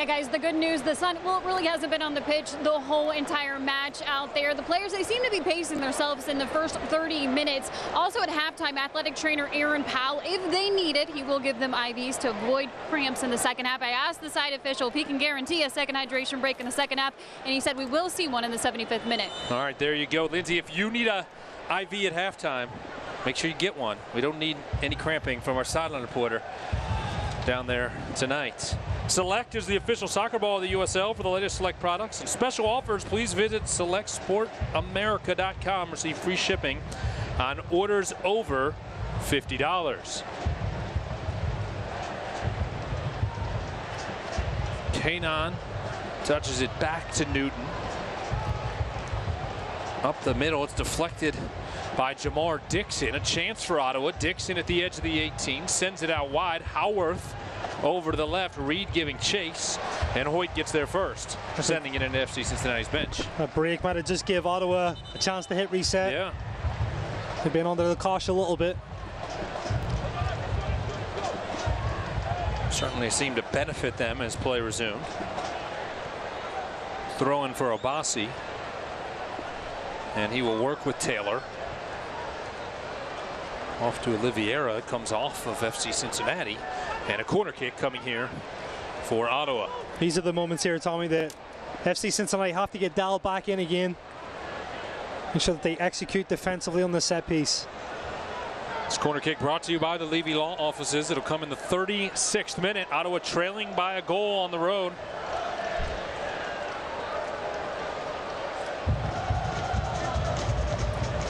Yeah, guys, the good news, the sun, well, it really hasn't been on the pitch the whole entire match out there. The players, they seem to be pacing themselves in the first 30 minutes. Also at halftime, athletic trainer Aaron Powell, if they need it, he will give them IVs to avoid cramps in the second half. I asked the side official if he can guarantee a second hydration break in the second half, and he said we will see one in the 75th minute. All right, there you go. Lindsay, if you need a IV at halftime, make sure you get one. We don't need any cramping from our sideline reporter down there tonight. Select is the official soccer ball of the USL. For the latest Select products and special offers, please visit selectsportamerica.com. Receive free shipping on orders over $50. Kanan touches it back to Newton. Up the middle, it's deflected by Jamar Dixon. A chance for Ottawa. Dixon at the edge of the 18, sends it out wide. Howarth over to the left, Reed giving chase, and Hoyt gets there first, sending it into FC Cincinnati's bench. A break might have just give Ottawa a chance to hit reset. Yeah. They've been under the caution a little bit. Certainly seemed to benefit them as play resumed. Throwing for Obasi, and he will work with Taylor. Off to Oliveira. It comes off of FC Cincinnati, and a corner kick coming here for Ottawa. These are the moments here, Tommy, that FC Cincinnati have to get dialed back in again. Make sure that they execute defensively on the set piece. This corner kick brought to you by the Levy Law Offices. It'll come in the 36th minute. Ottawa trailing by a goal on the road.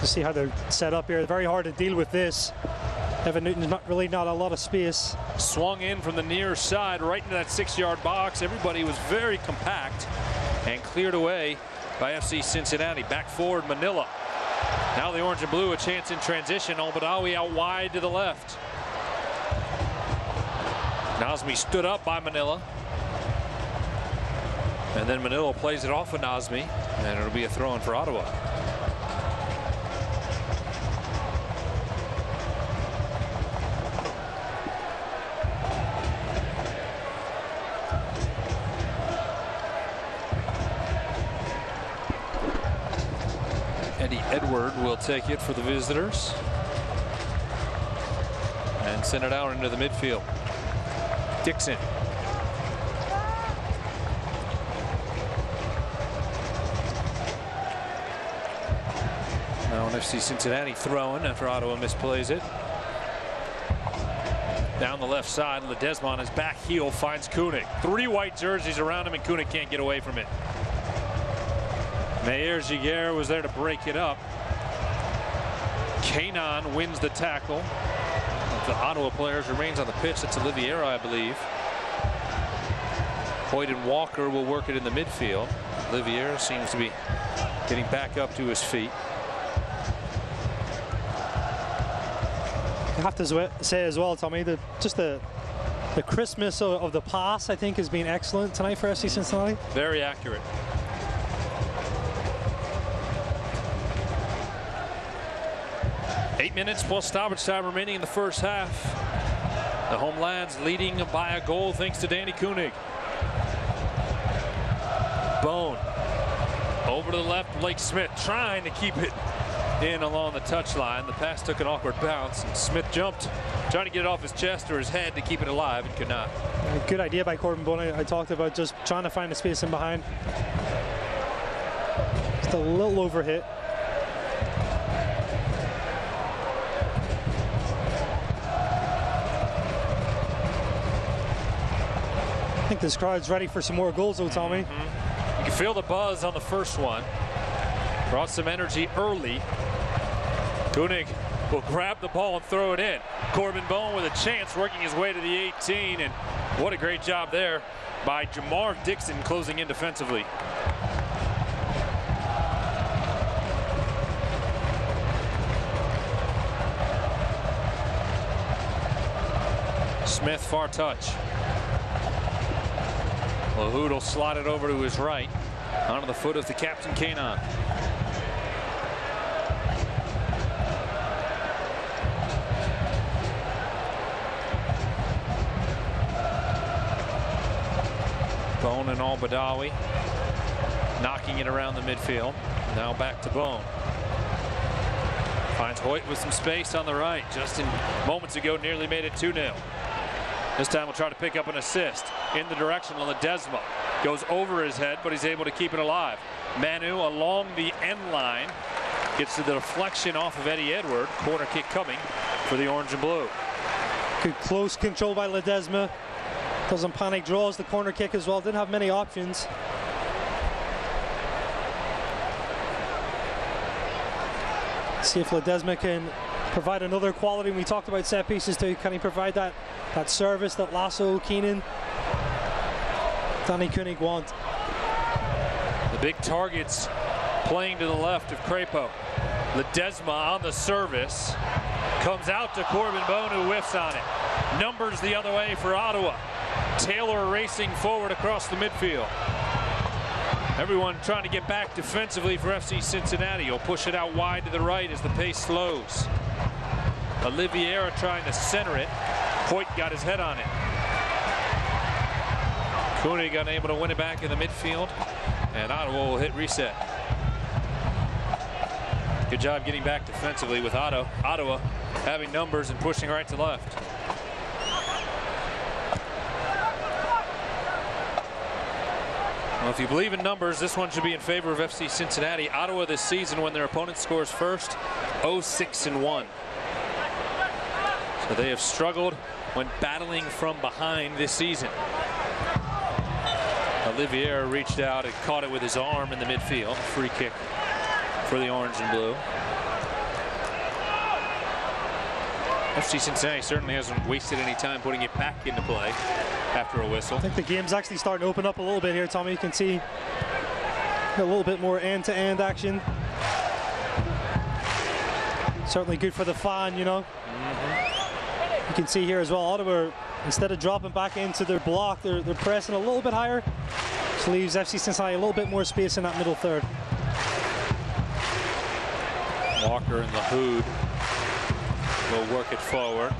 To see how they're set up here. Very hard to deal with this. Evan Newton's not a lot of space. Swung in from the near side right into that 6-yard box. Everybody was very compact and cleared away by FC Cincinnati. Back forward, Manila. Now the orange and blue, a chance in transition. Al-Badawi out wide to the left. Nazmi stood up by Manila. And then Manila plays it off of Nazmi, and it'll be a throw-in for Ottawa. Edward will take it for the visitors and send it out into the midfield. Dixon. Now an FC Cincinnati throwing after Ottawa misplays it. Down the left side, Ledesma on his back heel finds Koenig. 3 white jerseys around him, and Koenig can't get away from it. Meyer Giguère was there to break it up. Kanan wins the tackle. The Ottawa players remains on the pitch. That's Oliveira, I believe. Hoyt and Walker will work it in the midfield. Oliveira seems to be getting back up to his feet. I have to say as well, Tommy, that just the crispness of the pass, I think, has been excellent tonight for FC Cincinnati. Very accurate. Eight minutes plus stoppage time remaining in the first half. The home lads leading by a goal thanks to Danny Koenig. Bone over to the left, Blake Smith trying to keep it in along the touchline. The pass took an awkward bounce, and Smith jumped, trying to get it off his chest or his head to keep it alive, and could not. A good idea by Corbin Bone. I talked about just trying to find a space in behind. Just a little overhit. I think this crowd's ready for some more goals, though, Tommy. You can feel the buzz on the first one. Brought some energy early. Koenig will grab the ball and throw it in. Corbin Bone with a chance, working his way to the 18, and what a great job there by Jamar Dixon closing in defensively. Smith, far touch. Lahoud will slide it over to his right, onto the foot of the captain, Kanan. Bone and Al-Badawi knocking it around the midfield. Now back to Bone. Finds Hoyt with some space on the right. Just moments ago nearly made it 2-0. This time we'll try to pick up an assist in the direction of Ledesma. Goes over his head, but he's able to keep it alive. Manu along the end line. Gets to the deflection off of Eddie Edward. Corner kick coming for the orange and blue. Good close control by Ledesma. Doesn't panic, draws the corner kick as well. Didn't have many options. See if Ledesma can provide another quality. We talked about set pieces too. Can he provide that service that Lasso, Keenan, Danny Koenig want? The big targets playing to the left of Crepeau. Ledesma on the service. Comes out to Corbin Bone, who whiffs on it. Numbers the other way for Ottawa. Taylor racing forward across the midfield. Everyone trying to get back defensively for FC Cincinnati. He'll push it out wide to the right as the pace slows. Oliveira trying to center it. Hoyt got his head on it. Koenig unable to win it back in the midfield. And Ottawa will hit reset. Good job getting back defensively with Ottawa having numbers and pushing right to left. Well, if you believe in numbers, this one should be in favor of FC Cincinnati. Ottawa this season, when their opponent scores first, 0-6-1. So they have struggled when battling from behind this season. Oliveira reached out and caught it with his arm in the midfield. Free kick for the orange and blue. FC Cincinnati certainly hasn't wasted any time putting it back into play after a whistle. I think the game's actually starting to open up a little bit here, Tommy. You can see a little bit more end-to-end action. Certainly good for the fan, you know. You can see here as well, Ottawa, instead of dropping back into their block, they're pressing a little bit higher. Which leaves FC Cincinnati a little bit more space in that middle third. Walker and Lahoud will work it forward.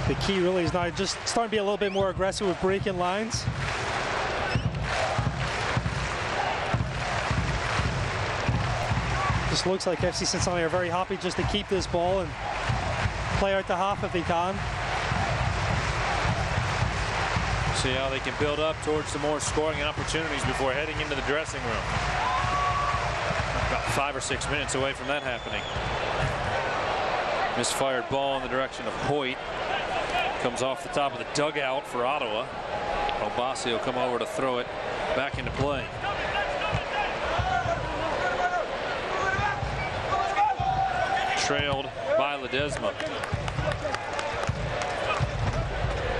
The key really is now just starting to be a little bit more aggressive with breaking lines. Just looks like FC Cincinnati are very happy just to keep this ball and play out the half if they can. See how they can build up towards some more scoring opportunities before heading into the dressing room. About 5 or 6 minutes away from that happening. Misfired ball in the direction of Hoyt. Comes off the top of the dugout for Ottawa. Obasi will come over to throw it back into play. Trailed by Ledesma.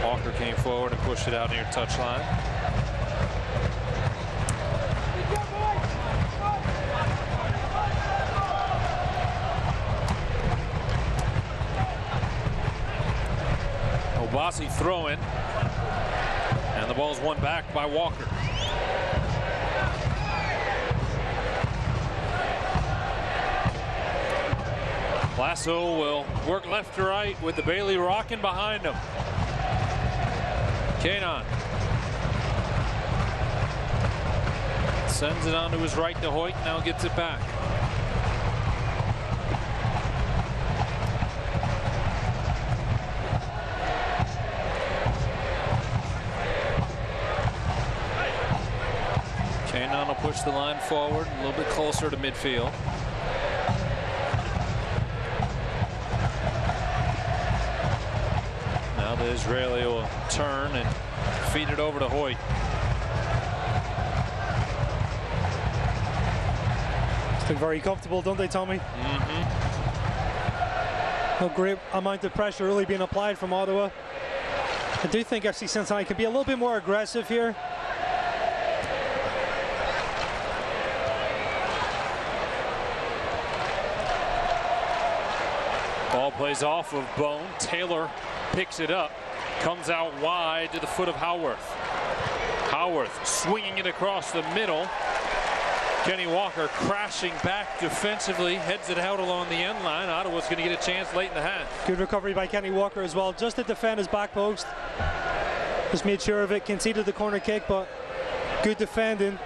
Walker came forward and pushed it out near touchline. Obasi throwing, and the ball's won back by Walker. Lasso will work left to right with the Bailey rocking behind him. Kanon sends it on to his right to Hoyt, now gets it back. Kanon will push the line forward a little bit closer to midfield. Now the Israeli will turn and feed it over to Hoyt. Look very comfortable, don't they, Tommy? A great amount of pressure really being applied from Ottawa. I do think FC Cincinnati could be a little bit more aggressive here. Ball plays off of Bone. Taylor picks it up. Comes out wide to the foot of Howarth. Howarth swinging it across the middle. Kenny Walker crashing back defensively, heads it out along the end line. Ottawa's going to get a chance late in the half. Good recovery by Kenny Walker as well, just to defend his back post. Just made sure of it, conceded the corner kick, but Good defending.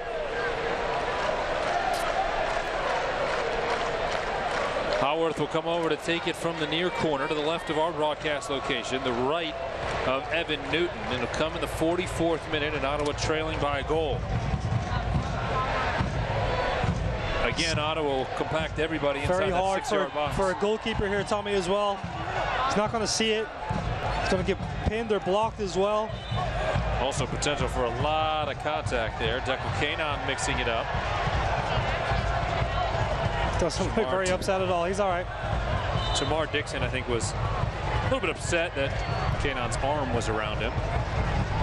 Howarth will come over to take it from the near corner to the left of our broadcast location, the right of Evan Newton. And it'll come in the 44th minute, and Ottawa trailing by a goal. Again, Ottawa will compact everybody inside Very that hard 6-yard box. for a goalkeeper here, Tommy, as well. He's not going to see it. He's going to get pinned or blocked as well. Also potential for a lot of contact there. Declan Canon mixing it up. Doesn't look very upset at all. He's all right. Tamar Dixon, I think, was a little bit upset that Canon's arm was around him.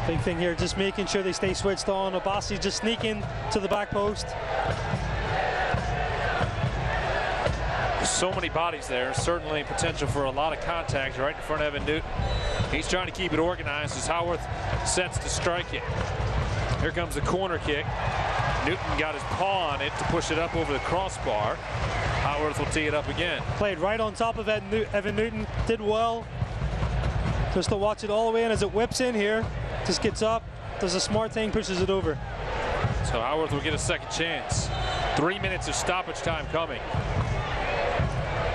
Big thing here, just making sure they stay switched on. Obasi just sneaking to the back post. So many bodies there. Certainly potential for a lot of contact right in front of Evan Newton. He's trying to keep it organized as Howarth sets to strike it. Here comes the corner kick. Newton got his paw on it to push it up over the crossbar. Howarth will tee it up again. Played right on top of Evan Newton. Did well. Just to watch it all the way in as it whips in here. Just gets up, does a smart thing, pushes it over. So Howarth will get a second chance. 3 minutes of stoppage time coming.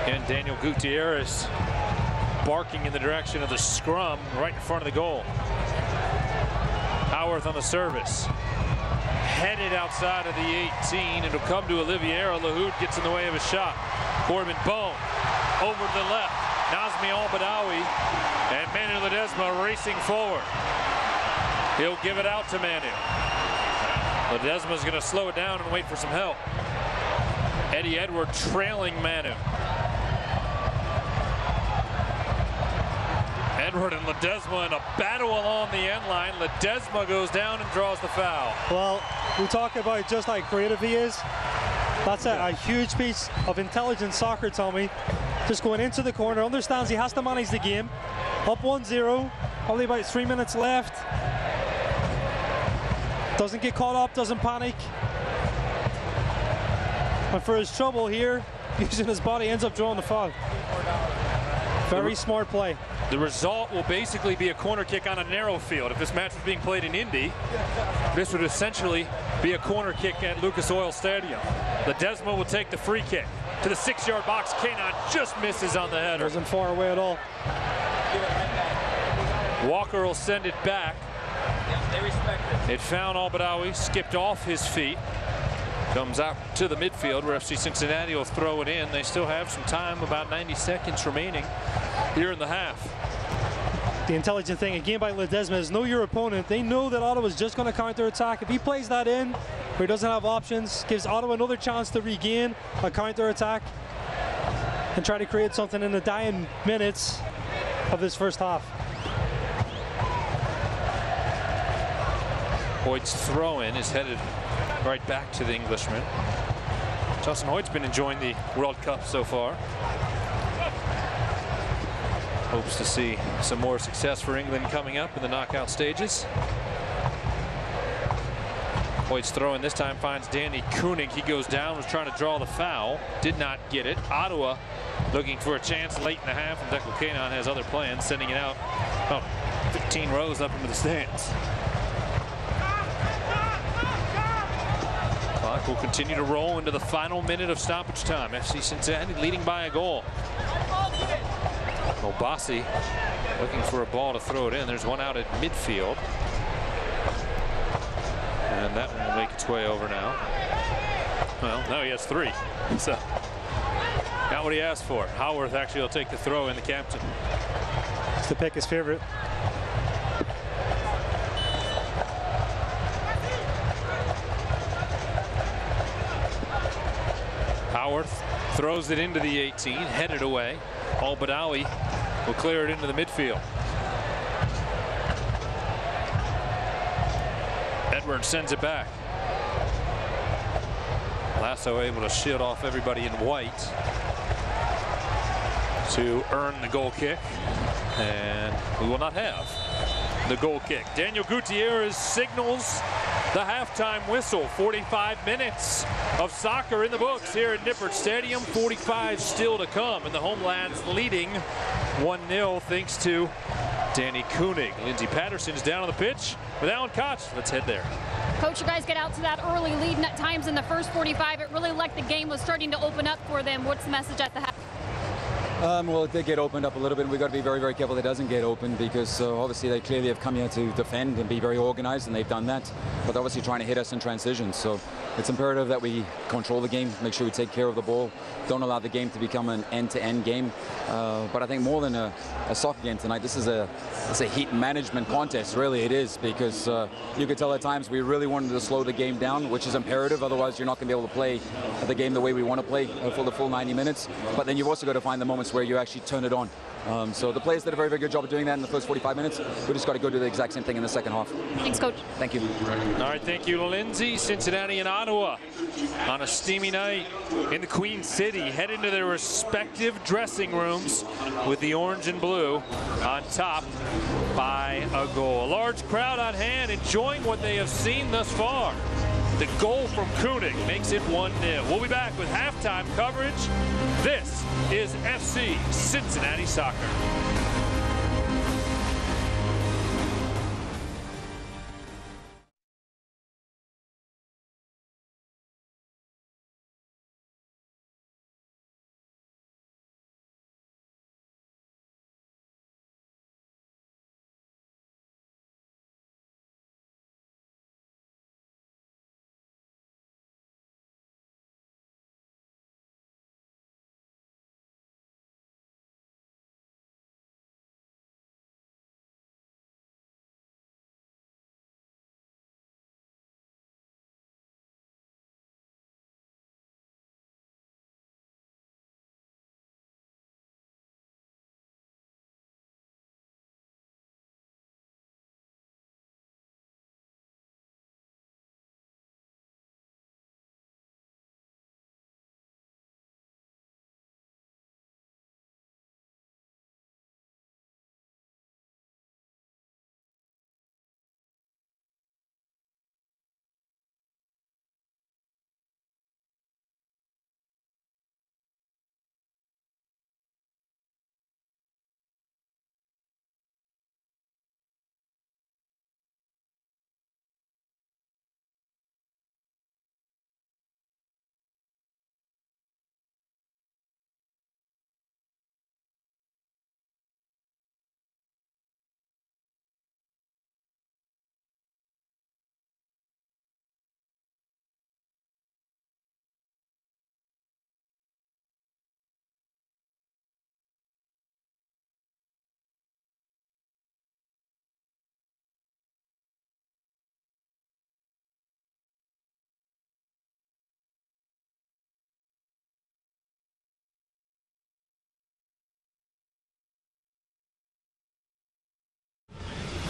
And Daniel Gutierrez barking in the direction of the scrum right in front of the goal. Howarth on the service. Headed outside of the 18. It'll come to Oliviero. Lahoud gets in the way of a shot. Corbin Bone over to the left. Nazmi Al-Badawi and Manu Ledesma racing forward. He'll give it out to Manu. Ledesma's going to slow it down and wait for some help. Eddie Edward trailing Manu. Edward and Ledesma in a battle along the end line. Ledesma goes down and draws the foul. Well, we talk about just how creative he is. That's a huge piece of intelligent soccer, Tommy. Just going into the corner, understands he has to manage the game. Up 1-0, probably about 3 minutes left. Doesn't get caught up, doesn't panic. And for his trouble here, using his body, ends up drawing the foul. Very smart play. The result will basically be a corner kick on a narrow field. If this match was being played in Indy, this would essentially be a corner kick at Lucas Oil Stadium. Ledesma will take the free kick to the 6-yard box. Canon just misses on the header. Wasn't far away at all. Walker will send it back. They respect it. It found Al-Badawi, skipped off his feet. Comes out to the midfield where FC Cincinnati will throw it in. They still have some time, about 90 seconds remaining here in the half. The intelligent thing again by Ledesma is know your opponent. They know that Ottawa's just going to counter-attack. If he plays that in, where he doesn't have options, gives Ottawa another chance to regain a counter-attack and try to create something in the dying minutes of this first half. Hoyt's throw-in is headed right back to the Englishman. Justin Hoyt's been enjoying the World Cup so far. Hopes to see some more success for England coming up in the knockout stages. Hoyt's throw-in this time finds Danny Koenig. He goes down, was trying to draw the foul, did not get it. Ottawa looking for a chance late in the half, and Declan Canon has other plans, sending it out about 15 rows up into the stands. Clock will continue to roll into the final minute of stoppage time. FC Cincinnati leading by a goal. Obasi looking for a ball to throw it in. There's one out at midfield. And that one will make its way over now. Well, now he has three. So, not what he asked for. Howarth actually will take the throw in, the captain. It's to pick his favorite. Howarth throws it into the 18, headed away. Al-Badawi will clear it into the midfield. Edwards sends it back. Lasso able to shield off everybody in white to earn the goal kick, and we will not have the goal kick. Daniel Gutierrez signals the halftime whistle. 45 minutes of soccer in the books here at Nippert Stadium. 45 still to come, and the Homelands leading 1-0 thanks to Danny Koenig. Lindsey Patterson's down on the pitch with Alan Koch. Let's head there. Coach, you guys get out to that early lead, and at times in the first 45, it really like the game was starting to open up for them. What's the message at the half? Well, it did get opened up a little bit. We've got to be very, very careful it doesn't get open, because obviously they clearly have come here to defend and be very organized, and they've done that. But they're obviously trying to hit us in transition. So it's imperative that we control the game, make sure we take care of the ball, don't allow the game to become an end-to-end game. But I think more than a soccer game tonight, this is a heat management contest. Really, it is, because you could tell at times we really wanted to slow the game down, which is imperative. Otherwise, you're not going to be able to play the game the way we want to play for the full 90 minutes. But then you've also got to find the moments where you actually turn it on. So the players did a very, very good job of doing that in the first 45 minutes. We just got to go do the exact same thing in the second half. Thanks, Coach. Thank you. All right, thank you, Lindsay. Cincinnati and Ottawa on a steamy night in the Queen City, head into their respective dressing rooms with the orange and blue on top by a goal. A large crowd on hand enjoying what they have seen thus far. The goal from Koenig makes it 1-0. We'll be back with halftime coverage. This is FC Cincinnati Soccer.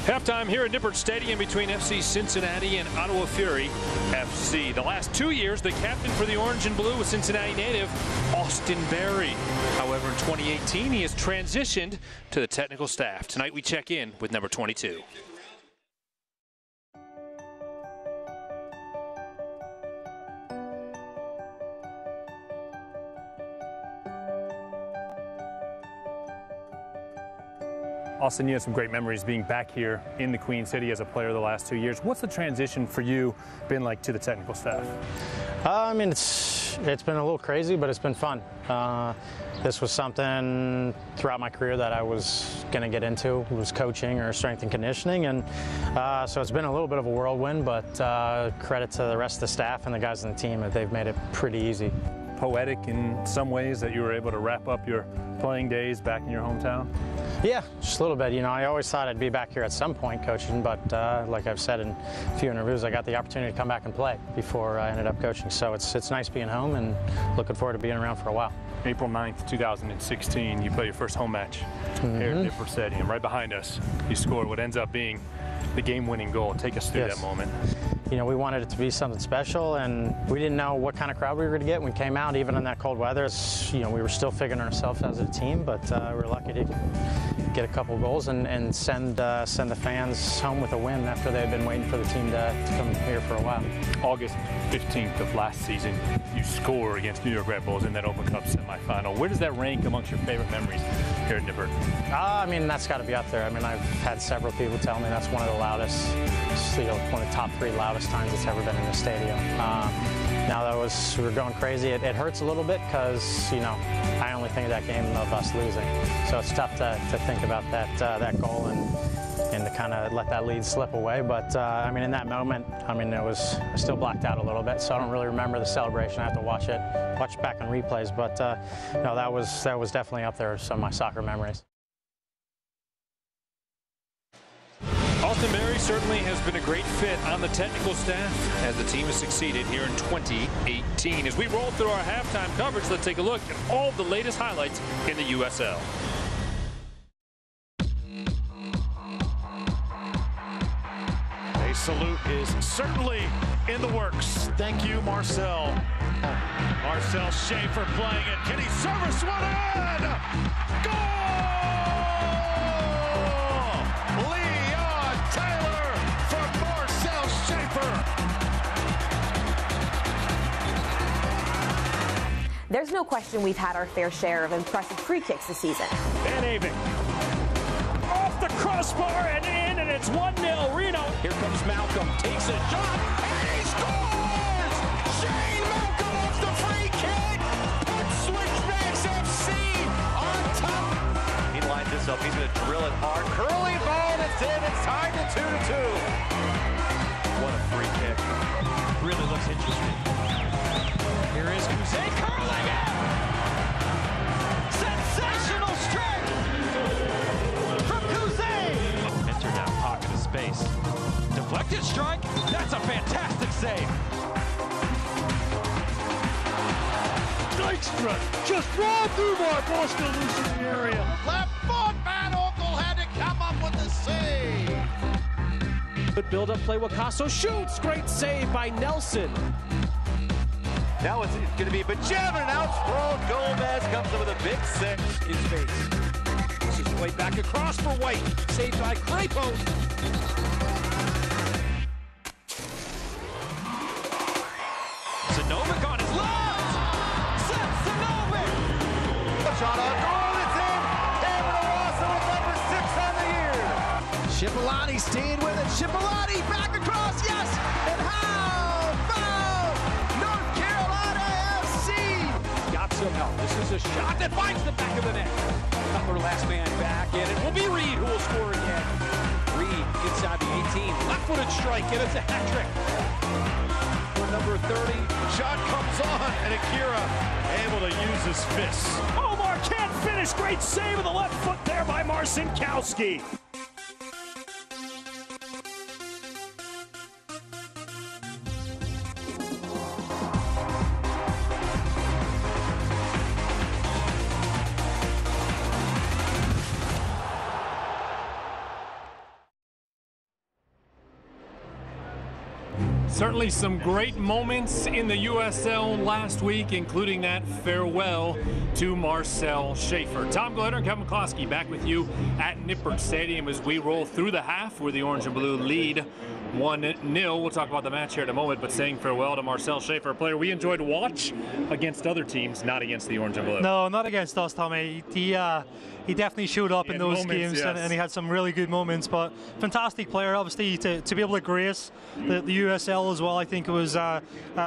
Halftime here at Nippert Stadium between FC Cincinnati and Ottawa Fury FC. The last 2 years, the captain for the Orange and Blue was Cincinnati native Austin Berry. However, in 2018, he has transitioned to the technical staff. Tonight, we check in with number 22. Austin, you have some great memories being back here in the Queen City as a player the last 2 years. What's the transition for you been like to the technical staff? I mean, it's been a little crazy, but it's been fun. This was something throughout my career that I was going to get into, was coaching or strength and conditioning, and so it's been a little bit of a whirlwind, but credit to the rest of the staff and the guys on the team that they've made it pretty easy. Poetic in some ways that you were able to wrap up your playing days back in your hometown? Yeah, just a little bit. You know, I always thought I'd be back here at some point coaching, but like I've said in a few interviews, I got the opportunity to come back and play before I ended up coaching. So it's nice being home and looking forward to being around for a while. April 9th, 2016, you play your first home match here at Nippert Stadium. Right behind us, you scored what ends up being the game-winning goal. Take us through that moment. You know, we wanted it to be something special, and we didn't know what kind of crowd we were going to get when we came out, even in that cold weather. You know, we were still figuring ourselves as a team, but we were lucky to get a couple goals and send the fans home with a win after they had been waiting for the team to come here for a while. August 15th of last season, you score against New York Red Bulls in that Open Cup semifinal. Where does that rank amongst your favorite memories here at Nippert? I mean, that's got to be up there. I mean, I've had several people tell me that's one of the loudest, one of the top 3 loudest times it's ever been in the stadium. Now we were going crazy. It hurts a little bit because, I only think of that game of us losing. So it's tough to think about that goal and to kind of let that lead slip away. But I mean, in that moment, I still blacked out a little bit, so I don't really remember the celebration. I have to watch it back on replays. But no, that was definitely up there with some of my soccer memories. Austin Berry certainly has been a great fit on the technical staff as the team has succeeded here in 2018. As we roll through our halftime coverage, let's take a look at all the latest highlights in the USL. A salute is certainly in the works. Thank you, Marcel. Marcel Schaefer playing it. Can he service one in? Goal! Leon Taylor for Marcel Schaefer. There's no question we've had our fair share of impressive free kicks this season. Van Aving off the crossbar and in, and it's 1-0 Reno. Here comes Malcolm, takes a shot, and he scores! Shane Malcolm off the free kick, puts Switchbacks FC on top. He lines this up, he's going to drill it hard. Curling ball, that's in, it's tied to 2-2. What a free kick. Really looks interesting. Here is Kuzay curling it! Sensational strike from Kuzay! Enter now, pocket of space. Deflected strike, that's a fantastic save. Dykstra just rolled through Mark, ball still loose in the area. Left foot, Van Oekel had to come up with the save. Good build-up play, Wakaso shoots, great save by Nelson. Now it's going to be Benjamin, an outsprawled Gomez comes up with a big 6 In space. This is played back across for White, saved by Crapo. Sanovic on his left! Seth Sanovic! Shot on goal, it's in! Cameron Owasa with number 6 on the year! Shipolati staying with it. Shipolati back across, yes! And how about North Carolina FC? Got some help. This is a shot that finds the back of the net. Upper last man back, and it will be Reed who will score again. Reed inside the 18. Left-footed strike, and it's a hat trick. For number 30. Shot comes on, and Akira able to use his fists. Omar can't finish. Great save with the left foot there by Marcinkowski. Certainly some great moments in the USL last week, including that farewell to Marcel Schaefer. Tom Glitter and Kevin McCloskey back with you at Nippert Stadium as we roll through the half where the Orange and Blue lead 1-0. We'll talk about the match here in a moment, but saying farewell to Marcel Schaefer, a player we enjoyed to watch against other teams, not against the Orange and Blue. No, not against us, Tommy. He definitely showed up in those games, yes. and he had some really good moments, but fantastic player, obviously, to be able to grace the USL as well. I think it was a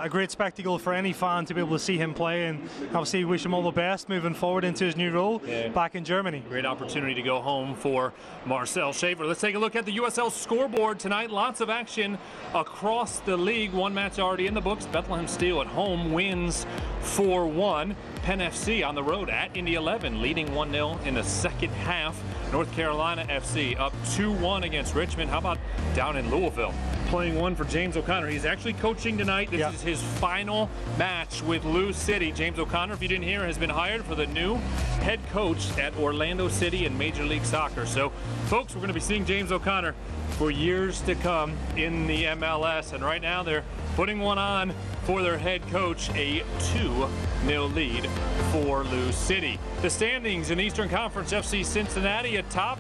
great spectacle for any fan to be able to see him play, and obviously wish him all the best moving forward into his new role back in Germany. Great opportunity to go home for Marcel Schaefer. Let's take a look at the USL scoreboard tonight. Lots of action across the league. One match already in the books. Bethlehem Steel at home wins 4-1. Penn FC on the road at Indy 11, leading 1-0 in the second half. North Carolina FC up 2-1 against Richmond. How about down in Louisville? Playing one for James O'Connor. He's actually coaching tonight. This is his final match with Lou City. James O'Connor, if you didn't hear, has been hired for the new head coach at Orlando City in Major League Soccer. So, folks, we're going to be seeing James O'Connor for years to come in the MLS. And right now they're putting one on for their head coach, a 2-0 lead for Lou City. The standings in Eastern Conference, FC Cincinnati atop,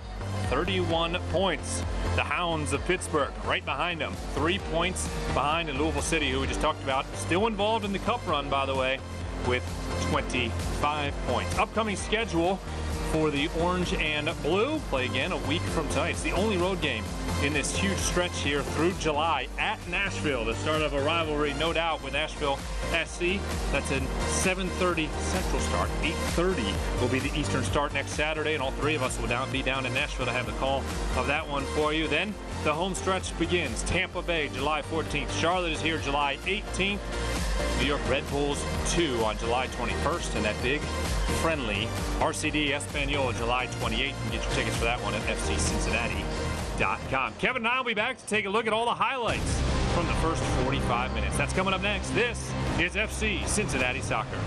31 points. The Hounds of Pittsburgh right behind them, 3 points behind in Louisville City, who we just talked about, still involved in the cup run, by the way, with 25 points. Upcoming schedule for the Orange and Blue. Play again a week from tonight. It's the only road game in this huge stretch here through July at Nashville. The start of a rivalry, no doubt, with Nashville SC. That's a 7:30 Central start. 8:30 will be the Eastern start next Saturday, and all three of us will be down in Nashville to have the call of that one for you. Then the home stretch begins. Tampa Bay, July 14th. Charlotte is here July 18th. New York Red Bulls 2 on July 21st, and that big friendly RCD Espanol July 28th. You can get your tickets for that one at fccincinnati.com. Kevin and I will be back to take a look at all the highlights from the first 45 minutes. That's coming up next. This is FC Cincinnati Soccer.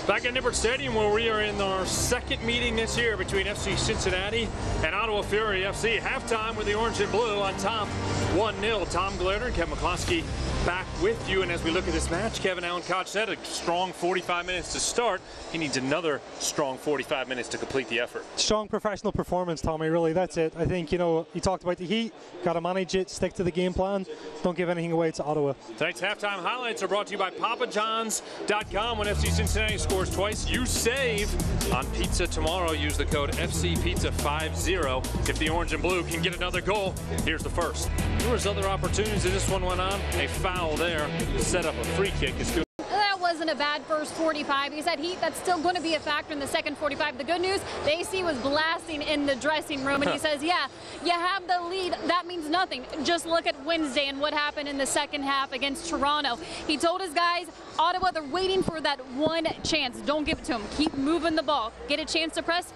Back at Nippert Stadium, where we are in our second meeting this year between FC Cincinnati and Ottawa Fury FC. Halftime with the Orange and Blue on top, 1-0. Tom Glader and Kevin McCloskey back with you. And as we look at this match, Kevin Allen Koch said a strong 45 minutes to start. He needs another strong 45 minutes to complete the effort. Strong professional performance, Tommy, really, that's it. I think, you know, you talked about the heat, got to manage it, stick to the game plan, don't give anything away to Ottawa. Tonight's halftime highlights are brought to you by PapaJohns.com. When FC Cincinnati scores twice, you save on pizza tomorrow. Use the code FCPizza50. If the Orange and Blue can get another goal, here's the first. There was other opportunities as this one went on. A foul there to set up a free kick. That wasn't a bad first 45. He said heat, that's still going to be a factor in the second 45. The good news, the AC was blasting in the dressing room, and he says, yeah, you have the lead. That means nothing. Just look at Wednesday and what happened in the second half against Toronto. He told his guys, Ottawa, they're waiting for that one chance. Don't give it to them. Keep moving the ball. Get a chance to press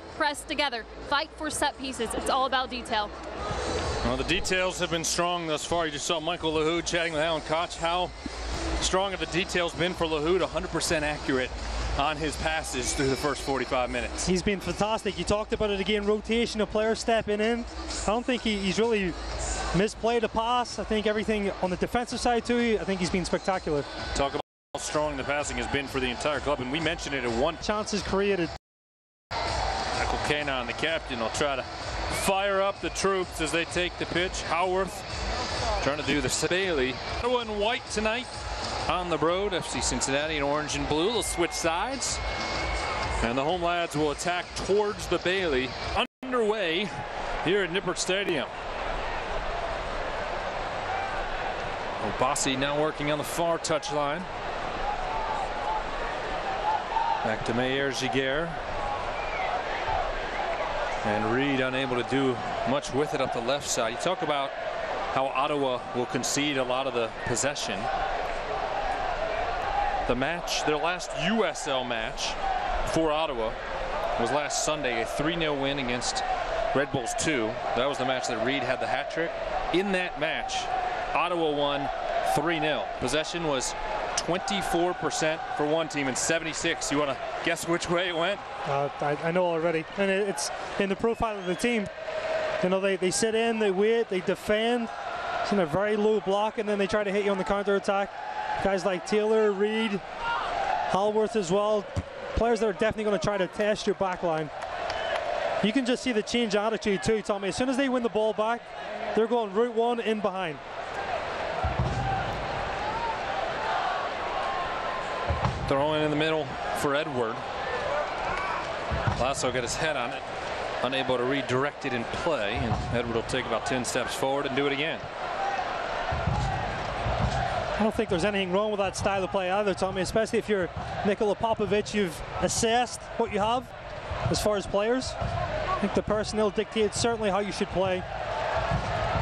together. Fight for set pieces. It's all about detail. Well, the details have been strong thus far. You just saw Michael LaHood chatting with Allen Koch. How strong have the details been for LaHood? 100% accurate on his passes through the first 45 minutes. He's been fantastic. You talked about it again, rotation of players stepping in. I don't think he's really misplayed a pass. I think everything on the defensive side too, I think he's been spectacular. Talk about how strong the passing has been for the entire club, and we mentioned it at one. Chances created. Michael Kanon, the captain, will try to fire up the troops as they take the pitch. Howarth trying to do the Bailey. Ottawa in white tonight on the road. FC Cincinnati in orange and blue. They'll switch sides, and the home lads will attack towards the Bailey. Underway here at Nippert Stadium. Obasi now working on the far touchline. Back to Meyer Giguère. And Reed unable to do much with it up the left side. You talk about how Ottawa will concede a lot of the possession. The match, their last USL match for Ottawa was last Sunday, a 3-0 win against Red Bulls 2. That was the match that Reed had the hat trick. In that match, Ottawa won 3-0. Possession was 24% for one team and 76%. You want to guess which way it went? I know already. And it's in the profile of the team. You know, they sit in, they wait, they defend. It's in a very low block, and then they try to hit you on the counter-attack. Guys like Taylor, Reed, Halworth as well. Players that are definitely going to try to test your back line. You can just see the change in attitude too, Tommy. As soon as they win the ball back, they're going route one in behind. Throwing in the middle for Edward. Lasso got his head on it, unable to redirect it in play, and Edward will take about 10 steps forward and do it again. I don't think there's anything wrong with that style of play either, Tommy, especially if you're Nikola Popovic. You've assessed what you have as far as players. I think the personnel dictates certainly how you should play.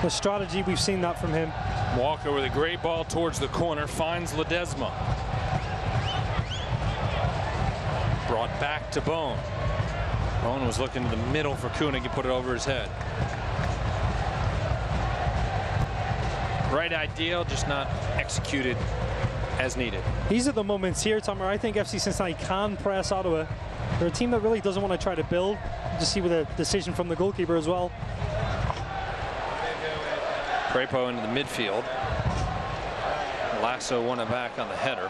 The strategy, we've seen that from him. Walker with a great ball towards the corner, finds Ledesma. Brought back to Bone. Bone was looking to the middle for Koenig. He put it over his head. Right ideal, just not executed as needed. These are the moments here, Tom, where I think FC Cincinnati can press Ottawa. They're a team that really doesn't want to try to build. Just see with a decision from the goalkeeper as well. Crapo into the midfield. Lasso won it back on the header.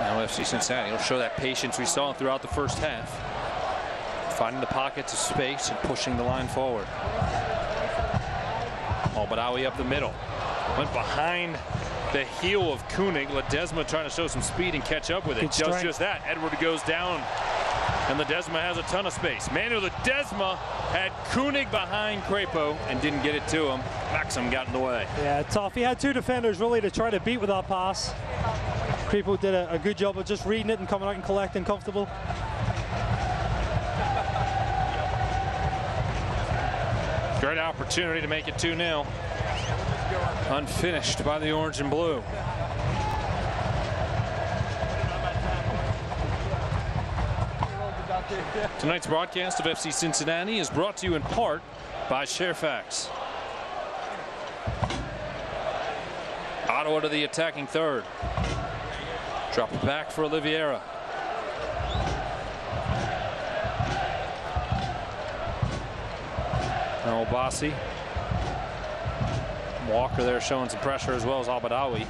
Now FC Cincinnati will show that patience we saw throughout the first half. Finding the pockets of space and pushing the line forward. Al-Badawi up the middle. Went behind the heel of Koenig. Ledesma trying to show some speed and catch up with it. Does just that. Edward goes down, and Ledesma has a ton of space. Manu Ledesma had Koenig behind Crapo and didn't get it to him. Maxim got in the way. Yeah, tough. He had two defenders really to try to beat with that pass. Crapo did a good job of just reading it and coming out and collecting comfortable. Great opportunity to make it 2-0. Unfinished by the orange and blue. Tonight's broadcast of FC Cincinnati is brought to you in part by Sharefax. Ottawa to the attacking third. Drop it back for Oliveira. Now Obasi. Walker there showing some pressure as well as Al-Badawi.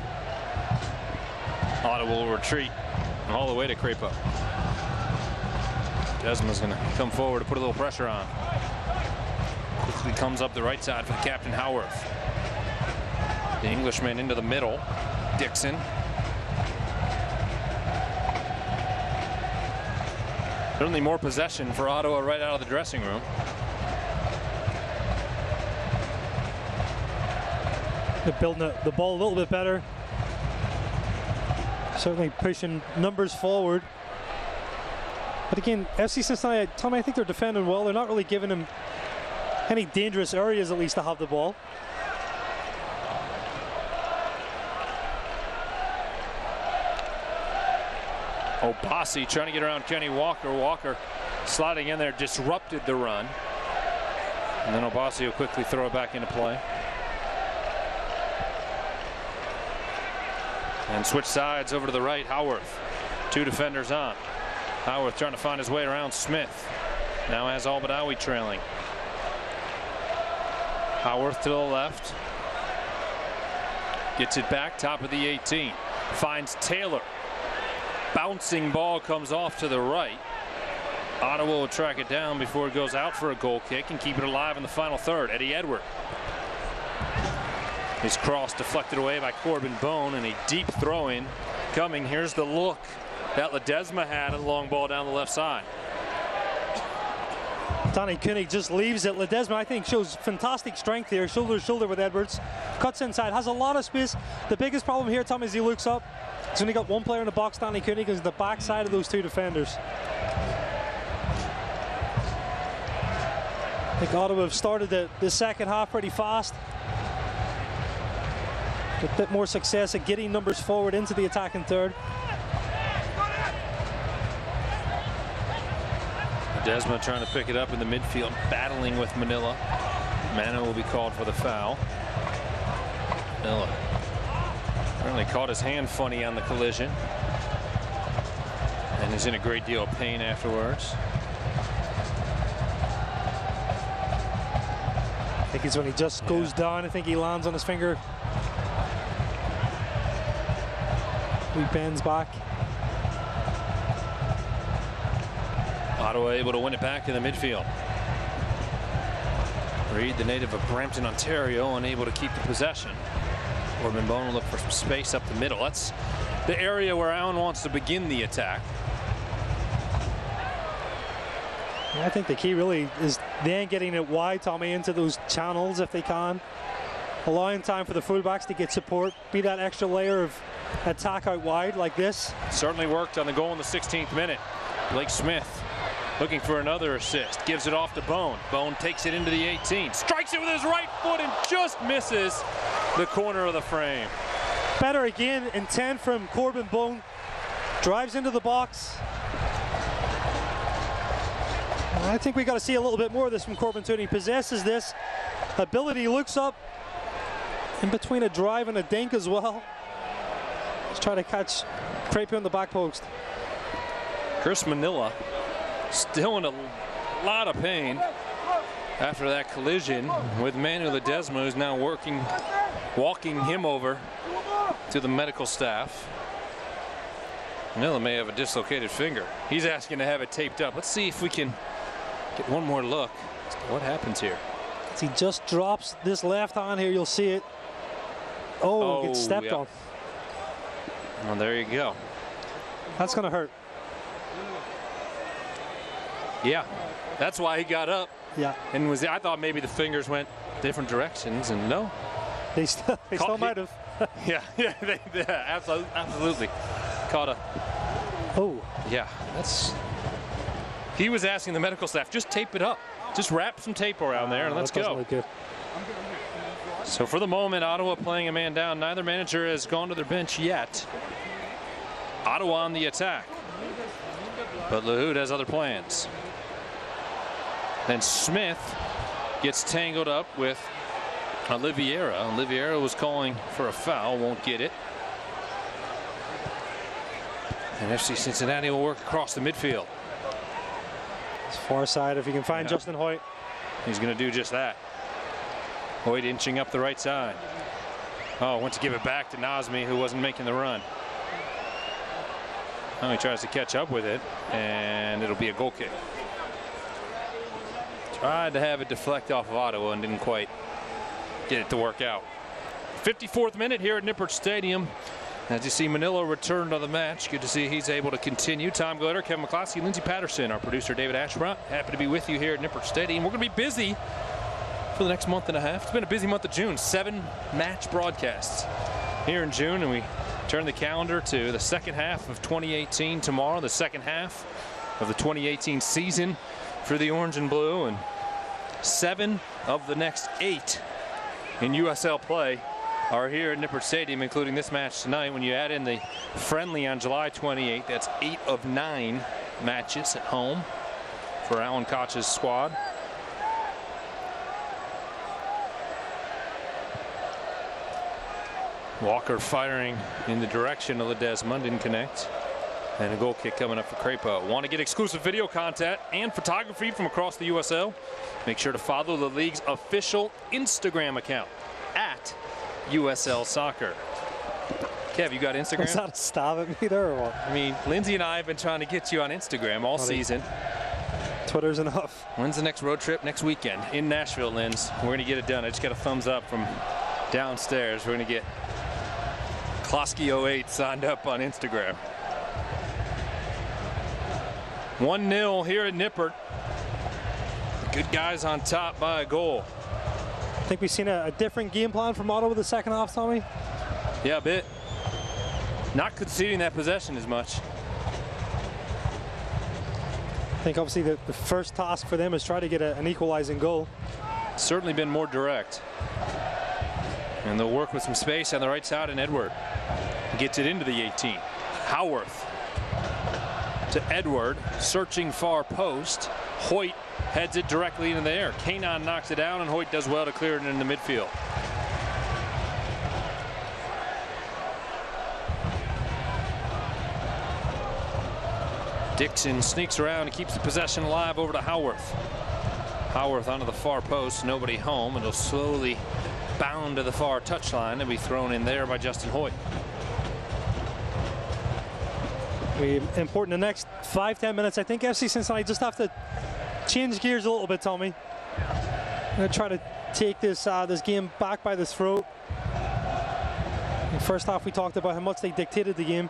Ottawa will retreat all the way to Crapo. Desma's going to come forward to put a little pressure on. Quickly comes up the right side for the captain Howarth. The Englishman into the middle. Dixon. Certainly more possession for Ottawa right out of the dressing room. They're building the ball a little bit better. Certainly pushing numbers forward. But again, FC Cincinnati, Tom, I think they're defending well. They're not really giving them any dangerous areas, at least, to have the ball. Obasi trying to get around Kenny Walker. Walker sliding in there, disrupted the run. And then Obasi will quickly throw it back into play. And switch sides over to the right. Howarth. Two defenders on. Howarth trying to find his way around Smith. Now has Al-Badawi trailing. Howarth to the left. Gets it back, top of the 18. Finds Taylor. Bouncing ball comes off to the right. Ottawa will track it down before it goes out for a goal kick and keep it alive in the final third. Eddie Edward. His cross deflected away by Corbin Bone, and a deep throw-in coming. Here's the look that Ledesma had, a long ball down the left side. Danny Koenig just leaves it. Ledesma, I think, shows fantastic strength here, shoulder to shoulder with Edwards. Cuts inside, has a lot of space. The biggest problem here, Tom, is he looks up. He's only got one player in the box. Danny Koenig is the backside of those two defenders. I think Ottawa have started the second half pretty fast. A bit more success at getting numbers forward into the attacking third. Desma trying to pick it up in the midfield, battling with Manila. Mano will be called for the foul. Manila apparently caught his hand funny on the collision. And he's in a great deal of pain afterwards. I think it's when he just goes down. I think he lands on his finger. He bends back. Ottawa able to win it back in the midfield. Reed, the native of Brampton, Ontario, unable to keep the possession. Corbin Bone will look for some space up the middle. That's the area where Allen wants to begin the attack. Yeah, I think the key really is then getting it wide, Tommy, into those channels if they can. Allowing time for the fullbacks to get support, be that extra layer of attack out wide like this. Certainly worked on the goal in the 16th minute. Blake Smith looking for another assist, gives it off to Bone. Bone takes it into the 18, strikes it with his right foot and just misses the corner of the frame. Better again, intent from Corbin Bone. Drives into the box. I think we got to see a little bit more of this from Corbin too. He possesses this ability, looks up in between a drive and a dink as well. Let's try to catch Crepe on the back post. Chris Manila still in a lot of pain after that collision with Manu Ledesma, who's now walking him over to the medical staff. Manila may have a dislocated finger. He's asking to have it taped up. Let's see if we can get one more look at what happens here. As he just drops this left hand here, you'll see it. Oh, gets stepped on. Well, there you go. That's going to hurt. Yeah, that's why he got up. Yeah. And I thought maybe the fingers went different directions, and no. They still might have. Yeah, they absolutely. Caught a. Oh. Yeah, that's. He was asking the medical staff, just tape it up. Just wrap some tape around there and let's go. So for the moment, Ottawa playing a man down. Neither manager has gone to their bench yet. Ottawa on the attack. But LaHood has other plans. Then Smith gets tangled up with Oliveira. Oliveira was calling for a foul, won't get it. And FC Cincinnati will work across the midfield. It's far side if you can find Justin Hoyt. He's going to do just that. Hoyt inching up the right side. Oh, went to give it back to Nazmi, who wasn't making the run. Now he tries to catch up with it, and it'll be a goal kick. Tried to have it deflect off of Ottawa and didn't quite get it to work out. 54th minute here at Nippert Stadium. As you see, Manila returned to the match. Good to see he's able to continue. Tom Glitter, Kevin McCloskey, Lindsey Patterson, our producer David Ashbrook. Happy to be with you here at Nippert Stadium. We're going to be busy for the next month and a half. It's been a busy month of June. 7 match broadcasts here in June, and we turn the calendar to the second half of 2018 tomorrow, the second half of the 2018 season for the Orange and Blue, and 7 of the next 8 in USL play are here at Nippert Stadium, including this match tonight. When you add in the friendly on July 28th, that's 8 of 9 matches at home for Alan Koch's squad. Walker firing in the direction of Ledesma, didn't connect. And a goal kick coming up for Crepo. Want to get exclusive video content and photography from across the USL? Make sure to follow the league's official Instagram account at USL Soccer. Kev, you got Instagram? Is that a stab at me there or what? I mean, Lindsay and I have been trying to get you on Instagram all season. Twitter's enough. When's the next road trip? Next weekend in Nashville, Linz. We're going to get it done. I just got a thumbs up from downstairs. We're going to get Klosky08 signed up on Instagram. 1-0 here at Nippert. Good guys on top by a goal. I think we've seen a different game plan from Ottawa the second half, Tommy. Yeah, a bit. Not conceding that possession as much. I think obviously the first task for them is try to get an equalizing goal. Certainly been more direct. And they'll work with some space on the right side, and Edward gets it into the 18. Howarth to Edward, searching far post. Hoyt heads it directly into the air. Kanon knocks it down, and Hoyt does well to clear it in the midfield. Dixon sneaks around and keeps the possession alive over to Howarth. Howarth onto the far post, nobody home, and he'll slowly bound to the far touchline and be thrown in there by Justin Hoyt. Important the next 5-10 minutes. I think FC Cincinnati just have to change gears a little bit, Tommy. I'm going to try to take this game back by the throat. In the first half, we talked about how much they dictated the game.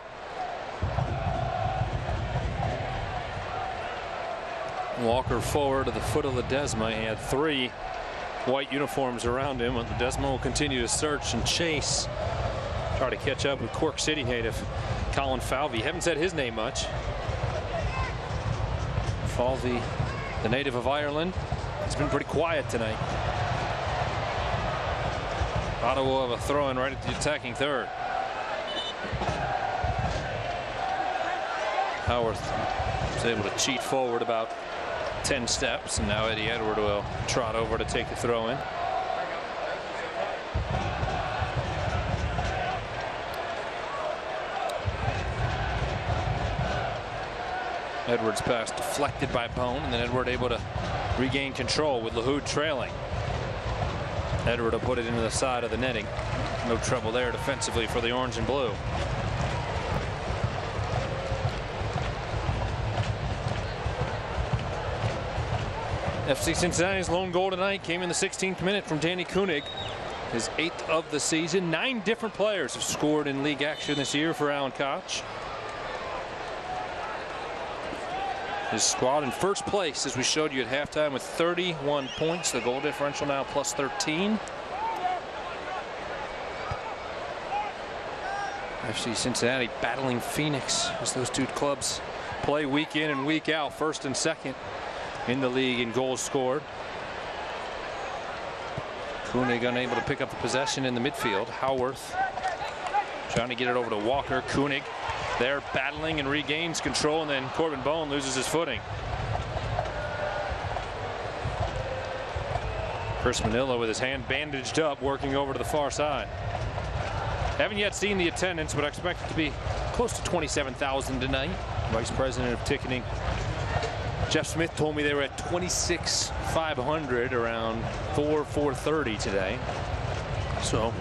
Walker forward to the foot of Ledesma. He had 3 white uniforms around him. Ledesma will continue to search and chase. Try to catch up with Cork City native Colin Falvey. Haven't said his name much. Falvey, the native of Ireland. It's been pretty quiet tonight. Ottawa will have a throw-in right at the attacking third. Howarth was able to cheat forward about 10 steps, and now Eddie Edward will trot over to take the throw-in. Edwards' pass deflected by Bone, and then Edward able to regain control with LaHood trailing. Edward will put it into the side of the netting. No trouble there defensively for the orange and blue. FC Cincinnati's lone goal tonight came in the 16th minute from Danny Koenig, his 8th of the season. 9 different players have scored in league action this year for Alan Koch. His squad in first place, as we showed you at halftime, with 31 points. The goal differential now plus 13. FC Cincinnati battling Phoenix as those two clubs play week in and week out, first and second in the league in goals scored. Koenig unable to pick up the possession in the midfield. Howarth trying to get it over to Walker. Koenig there battling and regains control, and then Corbin Bone loses his footing. Chris Manila with his hand bandaged up, working over to the far side. Haven't yet seen the attendance, but I expect it to be close to 27,000 tonight. Vice President of Ticketing Jeff Smith told me they were at 26,500 around 4:30 today. So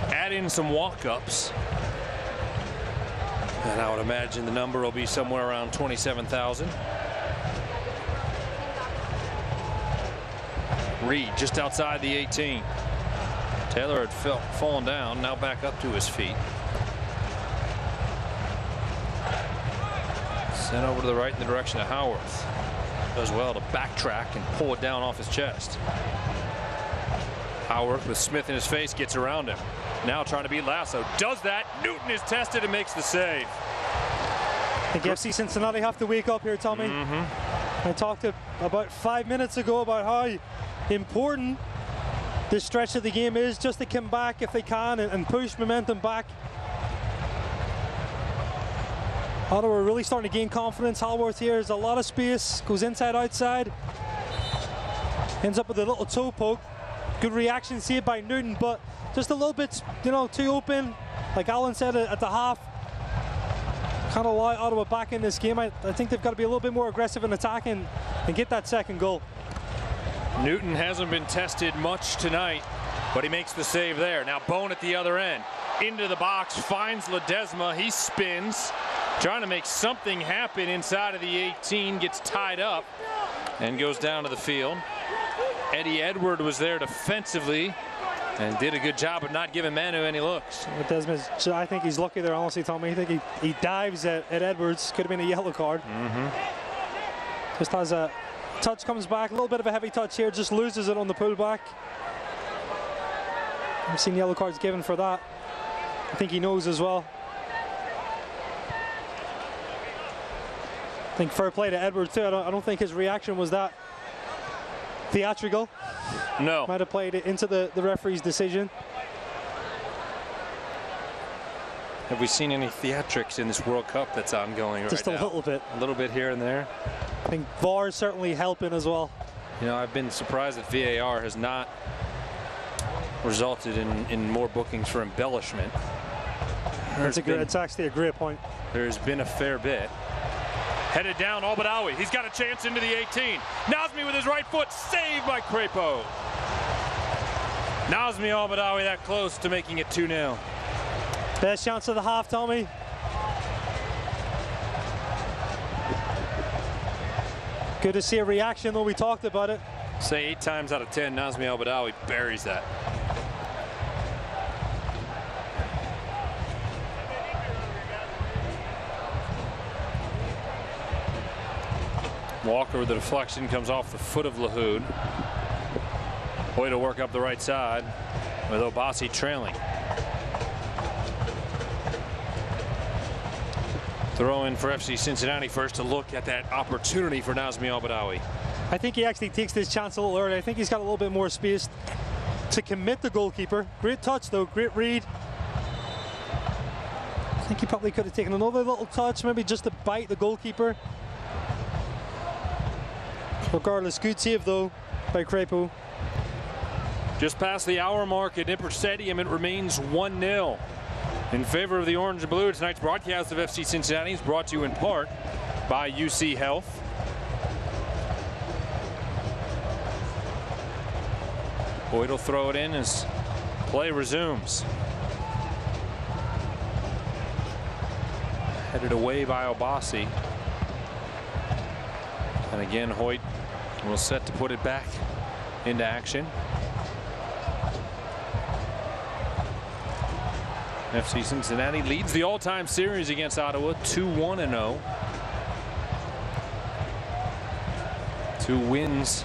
add in some walk-ups, and I would imagine the number will be somewhere around 27,000. Reed just outside the 18. Taylor had fallen down, now back up to his feet. Sent over to the right in the direction of Howarth. Does well to backtrack and pull it down off his chest. Howarth with Smith in his face gets around him. Now trying to beat Lasso. Does that. Newton is tested and makes the save. I think FC Cincinnati have to wake up here, Tommy. I talked about 5 minutes ago about how important this stretch of the game is, just to come back if they can and push momentum back. Ottawa are really starting to gain confidence. Howarth here has a lot of space, goes inside outside, ends up with a little toe poke. Good reaction saved by Newton, but just a little bit, you know, too open. Like Alan said at the half, kind of allow Ottawa back in this game. I think they've got to be a little bit more aggressive in attacking and get that second goal. Newton hasn't been tested much tonight, but he makes the save there. Now Bone at the other end, into the box, finds Ledesma. He spins, trying to make something happen inside of the 18, gets tied up and goes down to the field. Eddie Edward was there defensively and did a good job of not giving Manu any looks. Ledesma, I think he's lucky there, honestly, Tommy. I think he dives at Edwards. Could have been a yellow card. Just has a touch, comes back, a little bit of a heavy touch here, just loses it on the pullback. I've seen yellow cards given for that. I think he knows as well. I think fair play to Edwards too. I don't think his reaction was that theatrical. No. Might have played it into the referee's decision. Have we seen any theatrics in this World Cup that's ongoing right now? Just a little bit. A little bit here and there. I think VAR is certainly helping as well. You know, I've been surprised that VAR has not resulted in more bookings for embellishment. It's actually a great point. There's been a fair bit. Headed down, Al-Badawi. He's got a chance into the 18. Nazmi with his right foot, saved by Crepeau. Nazmi Al-Badawi that close to making it 2-0. Best chance of the half, Tommy. Good to see a reaction, though. We talked about it. Say 8 times out of 10, Nazmi Al-Badawi buries that. Walker with the deflection, comes off the foot of Lahoud. Way to work up the right side with Obasi trailing. Throw in for FC Cincinnati first to look at that opportunity for Nazmi Al-Badawi. I think he actually takes this chance a little early. I think he's got a little bit more space to commit the goalkeeper. Great touch though, great read. I think he probably could have taken another little touch, maybe just to bite the goalkeeper. Regardless, good save though by Crepeau. Just past the hour mark at Nippert Stadium, it remains 1-0 in favor of the Orange and Blue. Tonight's broadcast of FC Cincinnati is brought to you in part by UC Health. Boyd will throw it in as play resumes. Headed away by Obasi. And again, Hoyt will set to put it back into action. FC Cincinnati leads the all-time series against Ottawa 2-1-0. 2 wins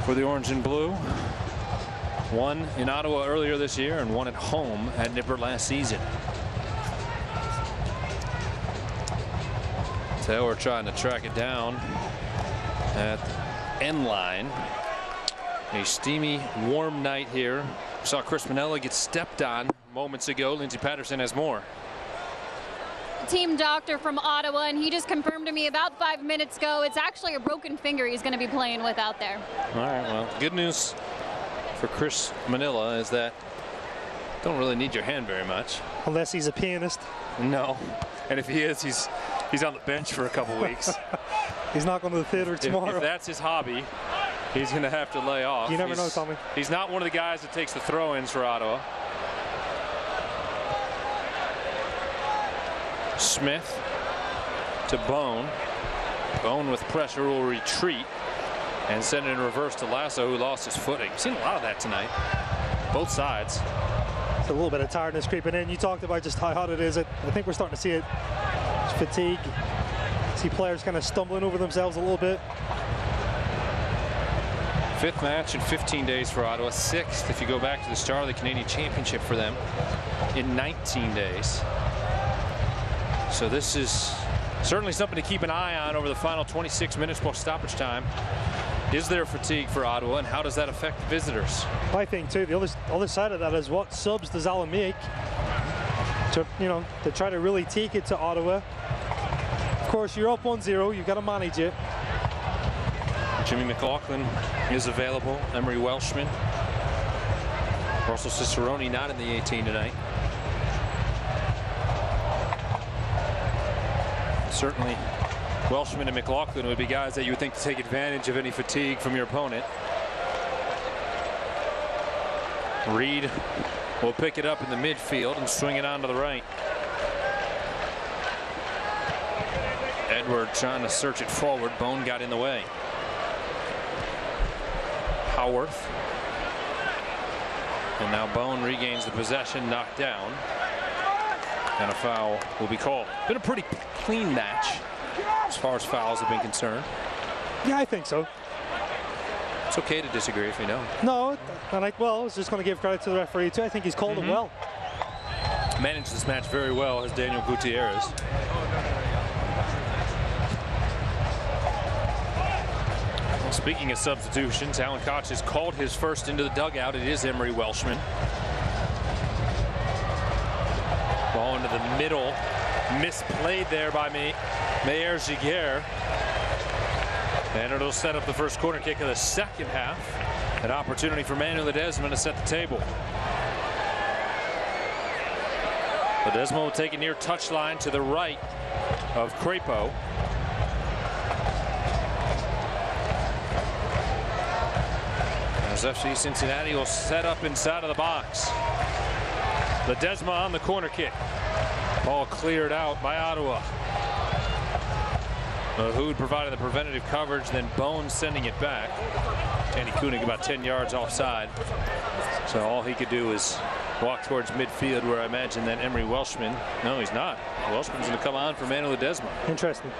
for the Orange and Blue. 1 in Ottawa earlier this year and 1 at home at Nippert last season. So we're trying to track it down at end line. A steamy, warm night here. Saw Chris Manella get stepped on moments ago. Lindsay Patterson has more. Team doctor from Ottawa, and he just confirmed to me about 5 minutes ago it's actually a broken finger he's going to be playing with out there. All right, well, good news for Chris Manilla is that don't really need your hand very much. Unless he's a pianist. No, and if he is, he's on the bench for a couple weeks. He's not going to the theater tomorrow. If that's his hobby, he's going to have to lay off. You never know, Tommy. He's not one of the guys that takes the throw-ins for Ottawa. Smith to Bone. Bone with pressure will retreat and send it in reverse to Lasso, who lost his footing. Seen a lot of that tonight. Both sides. It's a little bit of tiredness creeping in. You talked about just how hot it is. I think we're starting to see it. It's fatigue. See players kind of stumbling over themselves a little bit. 5th match in 15 days for Ottawa. 6th if you go back to the start of the Canadian Championship for them in 19 days. So this is certainly something to keep an eye on over the final 26 minutes post stoppage time. Is there fatigue for Ottawa, and how does that affect the visitors? I think too. The other side of that is what subs does Alan make to try to really take it to Ottawa. Of course, you're up 1-0. You've got to manage it. Jimmy McLaughlin is available. Emery Welshman. Russell Cicerone not in the 18 tonight. Certainly Welshman and McLaughlin would be guys that you would think to take advantage of any fatigue from your opponent. Reed will pick it up in the midfield and swing it on to the right. Edward trying to search it forward. Bone got in the way. Howarth. And now Bone regains the possession, knocked down. And a foul will be called. Been a pretty clean match as far as fouls have been concerned. Yeah, I think so. It's okay to disagree if you know. No, and I was just going to give credit to the referee too. I think he's called it well. Managed this match very well as Daniel Gutierrez. Well, speaking of substitutions, Alan Koch has called his first into the dugout. It is Emery Welshman. Ball into the middle. Misplayed there by Meyer Giguère. And it'll set up the first corner kick of the second half. An opportunity for Manuel Ledesma to set the table. Ledesma will take a near touchline to the right of Crapo. As FC Cincinnati will set up inside of the box. Ledesma on the corner kick. Ball cleared out by Ottawa. Mahood provided the preventative coverage, then Bones sending it back. Danny Koenig about 10 yards offside. So all he could do is walk towards midfield, where I imagine that Emery Welshman, no, he's not. Welshman's going to come on for Manuel Ledesma. Interesting.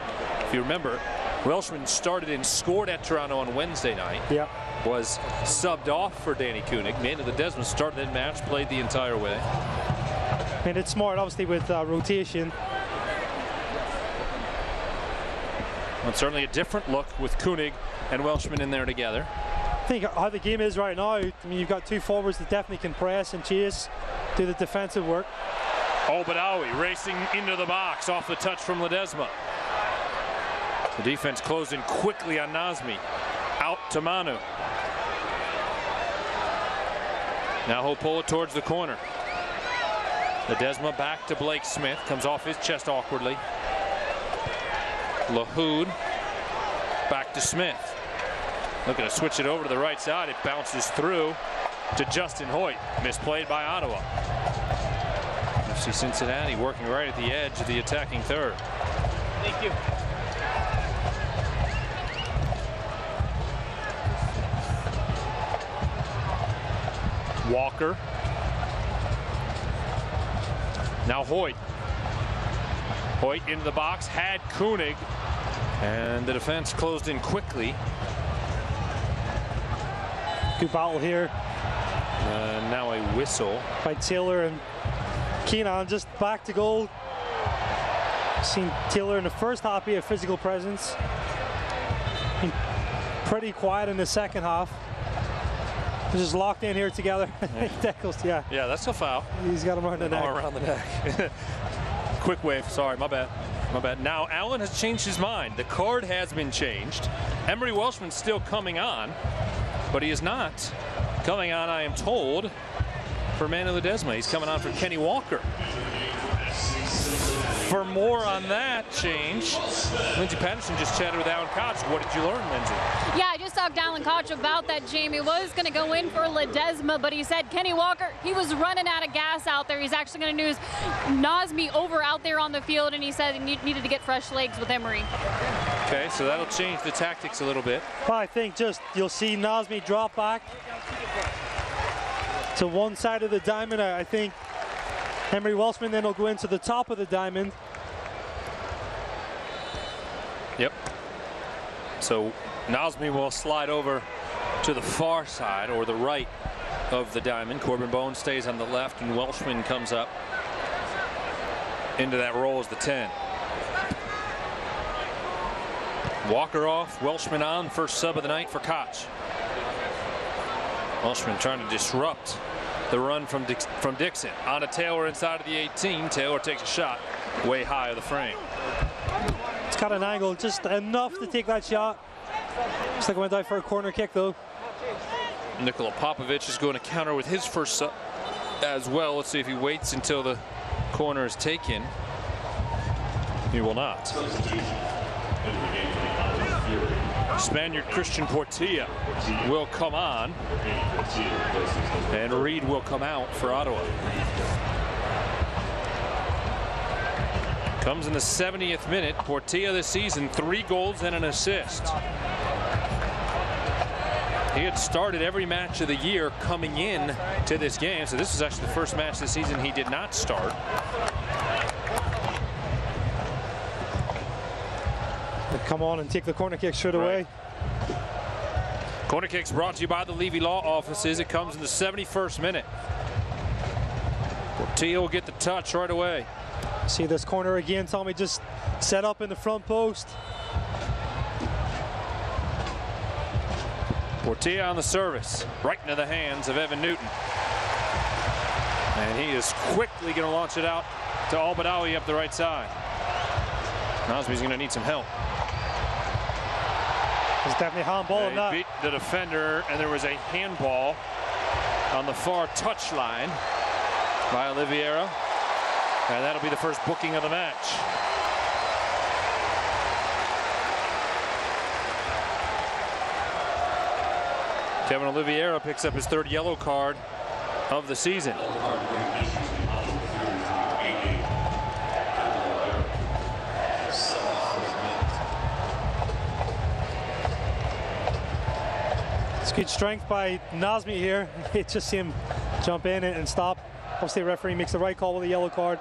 If you remember, Welshman started and scored at Toronto on Wednesday night. Yeah. Was subbed off for Danny Koenig. Manuel Ledesma started that match, played the entire way. I mean, it's smart, obviously, with rotation. Well, certainly a different look with Koenig and Welshman in there together. I think how the game is right now, I mean, you've got two forwards that definitely can press and chase, do the defensive work. Obadawi racing into the box off the touch from Ledesma. The defense closing quickly on Nazmi. Out to Manu. Now he'll pull it towards the corner. Ledesma back to Blake Smith. Comes off his chest awkwardly. Lahoud back to Smith. Looking to switch it over to the right side. It bounces through to Justin Hoyt. Misplayed by Ottawa. FC Cincinnati working right at the edge of the attacking third. Thank you. Walker. Now Hoyt. Hoyt into the box, had Koenig, and the defense closed in quickly. Good battle here. Now a whistle. By Taylor and Keenan, just back to goal. Seen Taylor in the first half be a physical presence. Been pretty quiet in the second half. They're just locked in here together. Yeah. Yeah, that's a foul. He's got him around the neck. Around the neck. Quick wave, sorry, my bad. My bad. Now Allen has changed his mind. The card has been changed. Emery Welshman's still coming on, but he is not coming on, I am told, for Manuel Ledesma. He's coming on for Kenny Walker. For more on that change, Lindsay Patterson just chatted with Alan Koch. What did you learn, Lindsay? Yeah, I just talked to Alan Koch about that. Jamie was going to go in for Ledesma, but he said Kenny Walker, he was running out of gas out there. He's actually going to use Nazmi over out there on the field, and he said he needed to get fresh legs with Emery. Okay, so that'll change the tactics a little bit. Well, I think just you'll see Nazmi drop back to one side of the diamond. I think Emery Welshman then will go into the top of the diamond. Yep. So Nazmi will slide over to the far side or the right of the diamond. Corbin Bones stays on the left, and Welshman comes up into that role as the 10. Walker off, Welshman on, first sub of the night for Koch. Welshman trying to disrupt the run from Dixon. On to Taylor inside of the 18. Taylor takes a shot way high of the frame. It's got an angle, just enough to take that shot. Looks like it went out for a corner kick, though. Nikola Popovic is going to counter with his first sub as well. Let's see if he waits until the corner is taken. He will not. Spaniard Christian Portilla will come on, and Reed will come out for Ottawa. Comes in the 70th minute. Portilla this season, 3 goals and an assist. He had started every match of the year coming in to this game, so this is actually the first match this season he did not start. Come on and take the corner kick straight away. Corner kicks brought to you by the Levy Law Offices. It comes in the 71st minute. Portilla will get the touch right away. See this corner again, Tommy, just set up in the front post. Portilla on the service, right into the hands of Evan Newton. And he is quickly going to launch it out to Al-Badawi up the right side. Nosby's going to need some help. There's definitely handball in that. Beat the defender, and there was a handball on the far touch line by Oliveira. And that'll be the first booking of the match. Kevin Oliveira picks up his 3rd yellow card of the season. It's good strength by Nosby here. You just see him jump in and stop. Obviously, the referee makes the right call with a yellow card.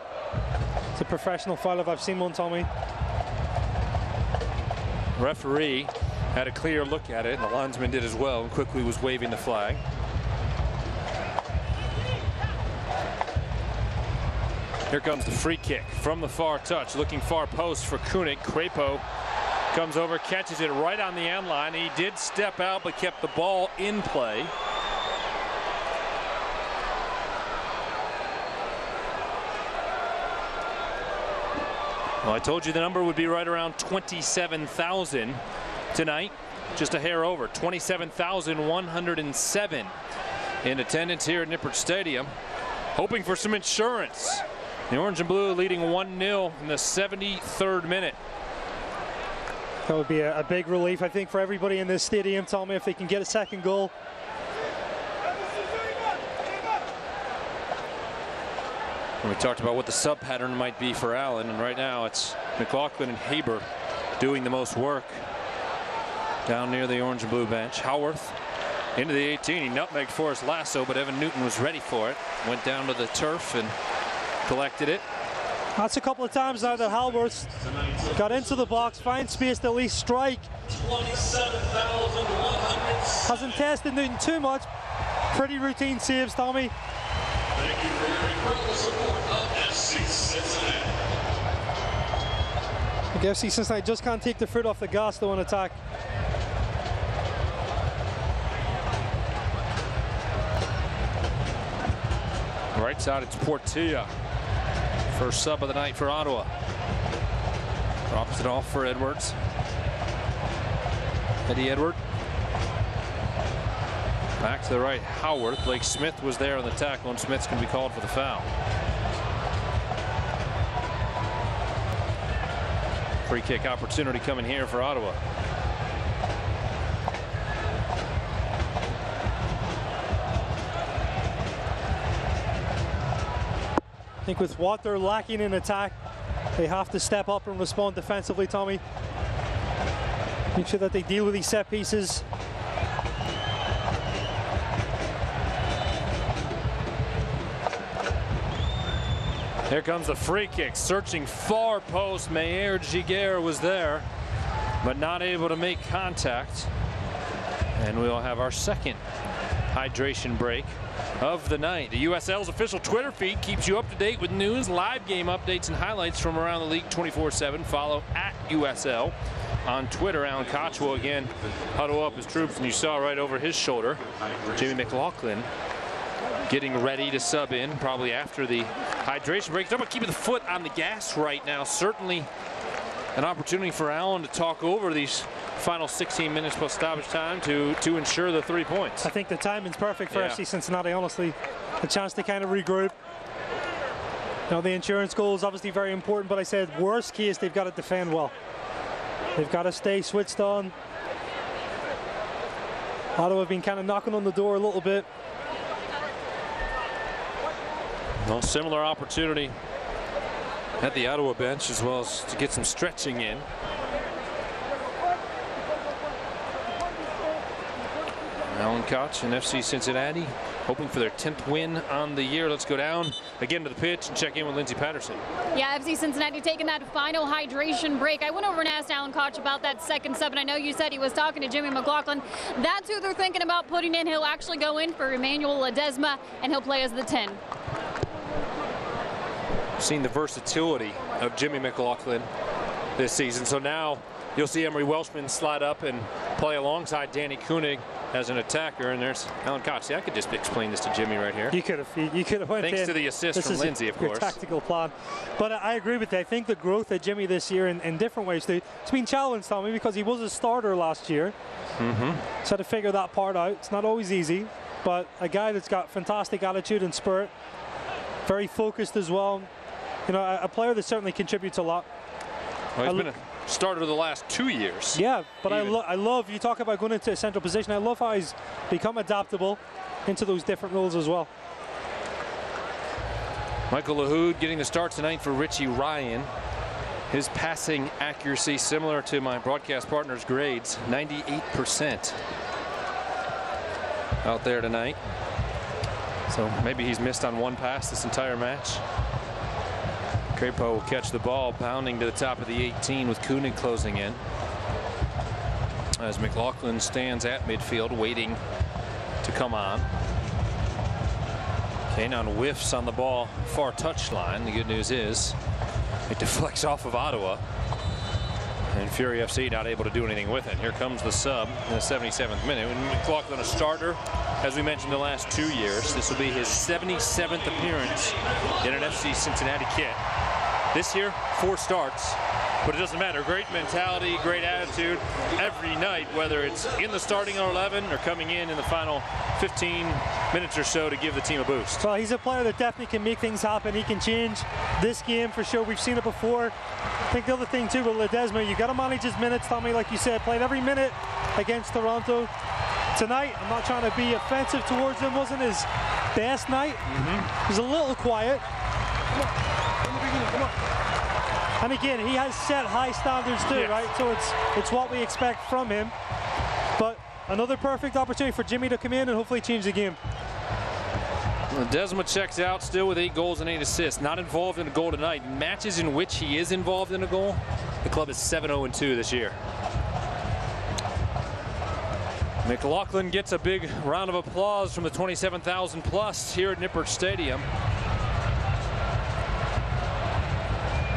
It's a professional foul if I've seen one, Tommy. Referee had a clear look at it, and the linesman did as well, and quickly was waving the flag. Here comes the free kick from the far touch, looking far post for Kunig. Crepeau comes over, catches it right on the end line. He did step out, but kept the ball in play. Well, I told you the number would be right around 27,000 tonight. Just a hair over. 27,107 in attendance here at Nippert Stadium. Hoping for some insurance. The Orange and Blue leading 1-0 in the 73rd minute. That would be a big relief, I think, for everybody in this stadium, Tommy, if they can get a second goal. We talked about what the sub pattern might be for Allen, and right now it's McLaughlin and Haber doing the most work down near the Orange and Blue bench. Howarth into the 18. He nutmegged Forrest Lasso, but Evan Newton was ready for it. Went down to the turf and collected it. That's a couple of times now that Halworth got into the box, find space to at least strike. Hasn't tested Newton too much. Pretty routine saves, Tommy. Thank you for your incredible support of FC Cincinnati. I guess FC Cincinnati just can't take their foot off the gas though in attack. Right side, it's Portilla. First sub of the night for Ottawa. Drops it off for Edwards. Eddie Edward. Back to the right, Howarth. Blake Smith was there on the tackle, and Smith's going to be called for the foul. Free kick opportunity coming here for Ottawa. I think with what they're lacking in attack, they have to step up and respond defensively, Tommy. Make sure that they deal with these set pieces. Here comes the free kick, searching far post. Meyer Giguère was there, but not able to make contact. And we'll have our second hydration break of the night. The USL's official Twitter feed keeps you up to date with news, live game updates, and highlights from around the league 24/7. Follow at USL on Twitter. Alan Koch will again huddle up his troops, and you saw right over his shoulder Jimmy McLaughlin getting ready to sub in probably after the hydration break. Talking about keeping the foot on the gas right now. Certainly an opportunity for Allen to talk over these final 16 minutes plus stoppage time to ensure the 3 points. I think the timing's perfect for FC Cincinnati, honestly. A chance to kind of regroup. Now the insurance goal is obviously very important, but I said worst case they've got to defend well. They've got to stay switched on. Ottawa have been kind of knocking on the door a little bit. Well, similar opportunity at the Ottawa bench as well as to get some stretching in. Alan Koch and FC Cincinnati hoping for their 10th win on the year. Let's go down again to the pitch and check in with Lindsay Patterson. Yeah, FC Cincinnati taking that final hydration break. I went over and asked Alan Koch about that second sub, and I know you said he was talking to Jimmy McLaughlin. That's who they're thinking about putting in. He'll actually go in for Emmanuel Ledesma, and he'll play as the 10. Seen the versatility of Jimmy McLaughlin this season. So now you'll see Emery Welshman slide up and play alongside Danny Kunig as an attacker, and there's Alan Koch. See, I could just explain this to Jimmy right here. You could have went Thanks in. to the assist from Lindsay, of course. Tactical plan. But I agree with you. I think the growth of Jimmy this year in different ways, too. It's been challenged, Tommy, because he was a starter last year. So to figure that part out, it's not always easy. But a guy that's got fantastic attitude and spirit, very focused as well. You know, a player that certainly contributes a lot. Well, he's been a starter the last 2 years. Yeah, but I love, you talk about going into a central position, I love how he's become adaptable into those different roles as well. Michael LaHood getting the start tonight for Richie Ryan. His passing accuracy similar to my broadcast partner's grades, 98% out there tonight. So maybe he's missed on one pass this entire match. Crapo will catch the ball, pounding to the top of the 18 with Koenig closing in. As McLaughlin stands at midfield waiting to come on. Kanon whiffs on the ball, far touchline. The good news is it deflects off of Ottawa. And Fury FC not able to do anything with it. Here comes the sub in the 77th minute. And McLaughlin a starter, as we mentioned, the last 2 years. This will be his 77th appearance in an FC Cincinnati kit. This year, 4 starts, but it doesn't matter. Great mentality, great attitude every night, whether it's in the starting 11 or coming in the final 15 minutes or so to give the team a boost. Well, he's a player that definitely can make things happen. He can change this game for sure. We've seen it before. I think the other thing too with Ledesma, you got to manage his minutes, Tommy, like you said, played every minute against Toronto. Tonight, I'm not trying to be offensive towards him, wasn't his best night. He was a little quiet. Come on. And again, he has set high standards too, right? So it's what we expect from him. But another perfect opportunity for Jimmy to come in and hopefully change the game. Desma checks out still with 8 goals and 8 assists. Not involved in a goal tonight. Matches in which he is involved in a goal, the club is 7-0-2 this year. McLaughlin gets a big round of applause from the 27,000 plus here at Nippert Stadium.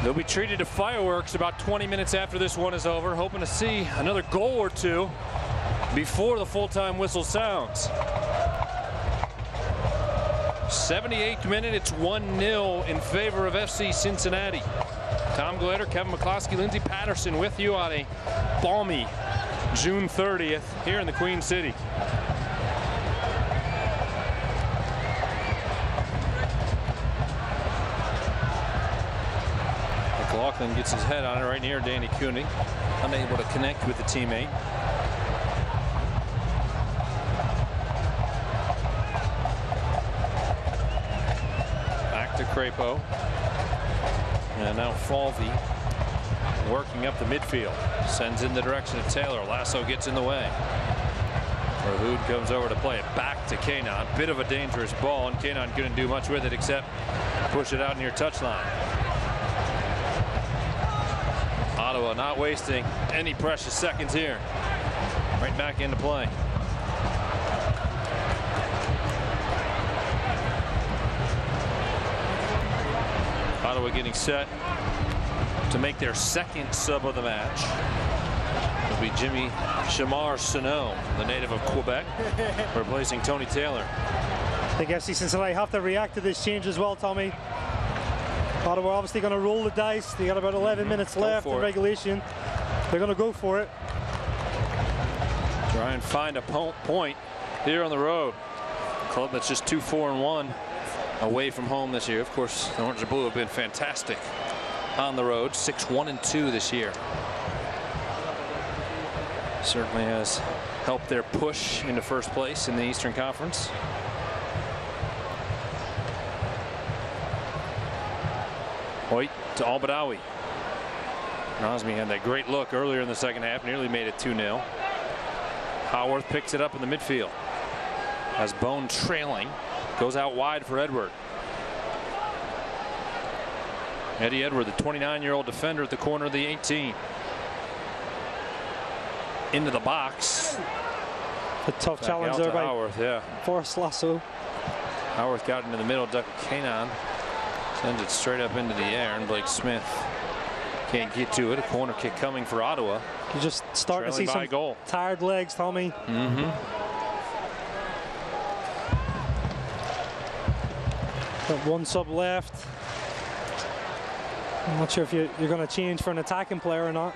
They'll be treated to fireworks about 20 minutes after this one is over, hoping to see another goal or two before the full-time whistle sounds. 78th minute, it's 1-0 in favor of FC Cincinnati. Tom Glader, Kevin McCloskey, Lindsey Patterson with you on a balmy June 30th here in the Queen City. McLaughlin gets his head on it right near Danny Koenig, unable to connect with the teammate. Back to Crapo. And now Falvey working up the midfield. Sends in the direction of Taylor. Lasso gets in the way. Rahoud comes over to play it back to Kanon. Bit of a dangerous ball, and Kanon couldn't do much with it except push it out near touchline. Ottawa not wasting any precious seconds here. Right back into play. Ottawa getting set to make their second sub of the match. It'll be Jimmy Shamar Sano, the native of Quebec, replacing Tony Taylor. I think FC Cincinnati have to react to this change as well, Tommy. Ottawa obviously going to roll the dice. They got about 11 minutes left in regulation. They're going to go for it. Try and find a point here on the road. Club that's just 2-4-1 away from home this year. Of course, the Orange and Blue have been fantastic on the road. 6-1-2 this year. Certainly has helped their push into first place in the Eastern Conference. Hoyt to Al-Badawi. Nazmi had that great look earlier in the second half, nearly made it 2-0. Howarth picks it up in the midfield as Bone trailing goes out wide for Edward. Eddie Edward, the 29-year-old defender at the corner of the 18. Into the box. A tough challenge there by Howarth, yeah. Forrest Lasso. Howarth got into the middle, Duck Kanon. Sends it straight up into the air, and Blake Smith can't get to it. A corner kick coming for Ottawa. You just start to see some tired legs, Tommy. Got one sub left. I'm not sure if you're going to change for an attacking player or not.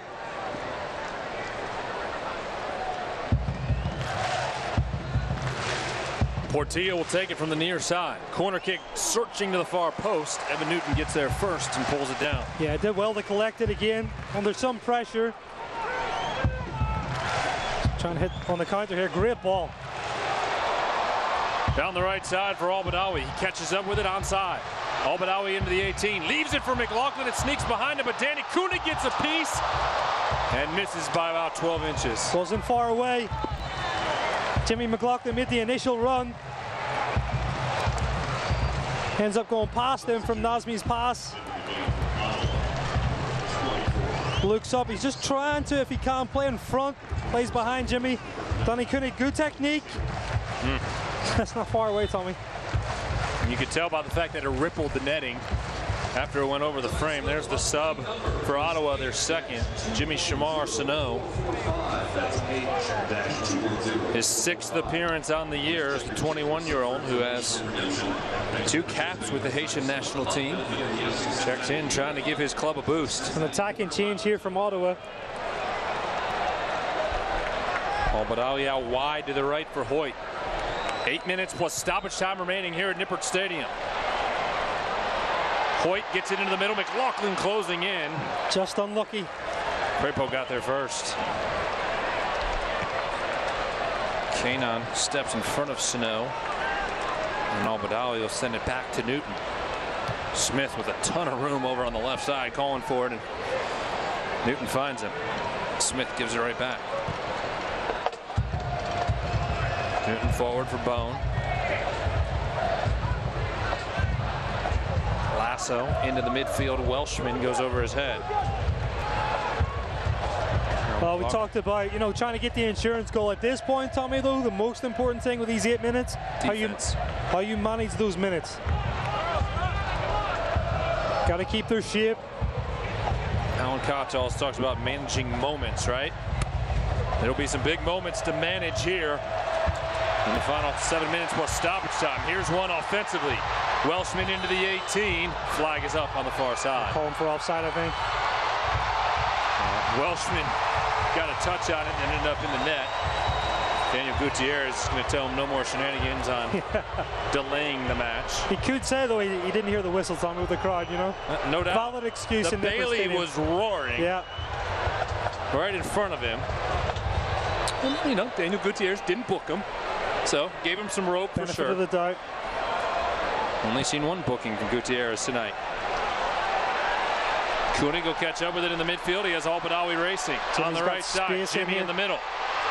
Portillo will take it from the near side. Corner kick searching to the far post. Evan Newton gets there first and pulls it down. Yeah, it did well to collect it again under some pressure. Trying to hit on the counter here. Great ball. Down the right side for Al-Badawi. He catches up with it onside. Al-Badawi into the 18. Leaves it for McLaughlin. It sneaks behind him, but Danny Koenig gets a piece and misses by about 12 inches. Wasn't far away. Jimmy McLaughlin made the initial run. Ends up going past him from Nazmi's pass. Looks up. He's just trying to, if he can, play in front. Plays behind Jimmy. Danny Koenig, good technique. That's not far away, Tommy. You could tell by the fact that it rippled the netting after it went over the frame. There's the sub for Ottawa, their second. Jimmy Shamar Sano. His 6th appearance on the year as the 21-year-old who has 2 caps with the Haitian national team. Checks in, trying to give his club a boost. An attacking change here from Ottawa. Al-Badawi out wide to the right for Hoyt. 8 minutes plus stoppage time remaining here at Nippert Stadium. Hoyt gets it into the middle. McLaughlin closing in. Just unlucky. Crapo got there first. Kanon steps in front of Sano. And Al-Badawi will send it back to Newton. Smith with a ton of room over on the left side calling for it. And Newton finds him. Smith gives it right back. Newton forward for Bone. Lasso into the midfield. Welshman goes over his head. Well, we talked about, you know, trying to get the insurance goal at this point, Tommy, though. The most important thing with these 8 minutes, how you manage those minutes. Got to keep their shape. Alan Koch always talks about managing moments, right? There'll be some big moments to manage here in the final 7 minutes plus stoppage time. Here's one offensively. Welshman into the 18. Flag is up on the far side. Calling for offside, I think. Welshman got a touch on it and ended up in the net. Daniel Gutierrez is going to tell him no more shenanigans on delaying the match. He could say, though, he didn't hear the whistle, Tommy, with the crowd, you know? No doubt. Valid excuse. The Bailey was roaring. Yeah. Right in front of him. And, you know, Daniel Gutierrez didn't book him. So, gave him some rope for Benefit sure. of the doubt. Only seen one booking from Gutierrez tonight. Koenig will catch up with it in the midfield. He has Al-Badawi racing. On the right side, Jimmy in the middle.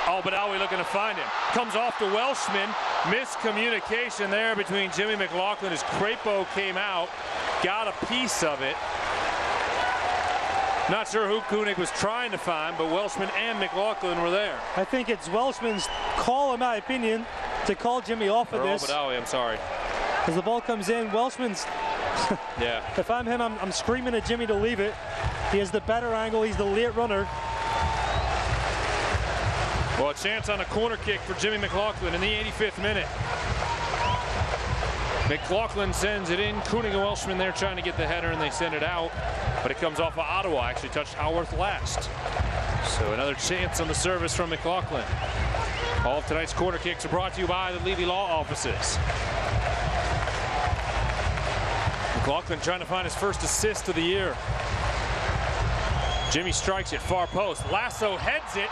Al-Badawi looking to find him. Comes off to Welshman. Miscommunication there between Jimmy McLaughlin as Crapo came out. Got a piece of it. Not sure who Koenig was trying to find, but Welshman and McLaughlin were there. I think it's Welshman's call, in my opinion, to call Jimmy off of this. Al-Badawi, I'm sorry. As the ball comes in, Welshman's... Yeah. If I'm him, I'm screaming at Jimmy to leave it. He has the better angle. He's the late runner. Well, a chance on a corner kick for Jimmy McLaughlin in the 85th minute. McLaughlin sends it in. Koenig and Welshman there trying to get the header, and they send it out. But it comes off of Ottawa. Actually touched Howarth last. So another chance on the service from McLaughlin. All of tonight's corner kicks are brought to you by the Levy Law Offices. McLaughlin trying to find his first assist of the year. Jimmy strikes it far post. Lasso heads it.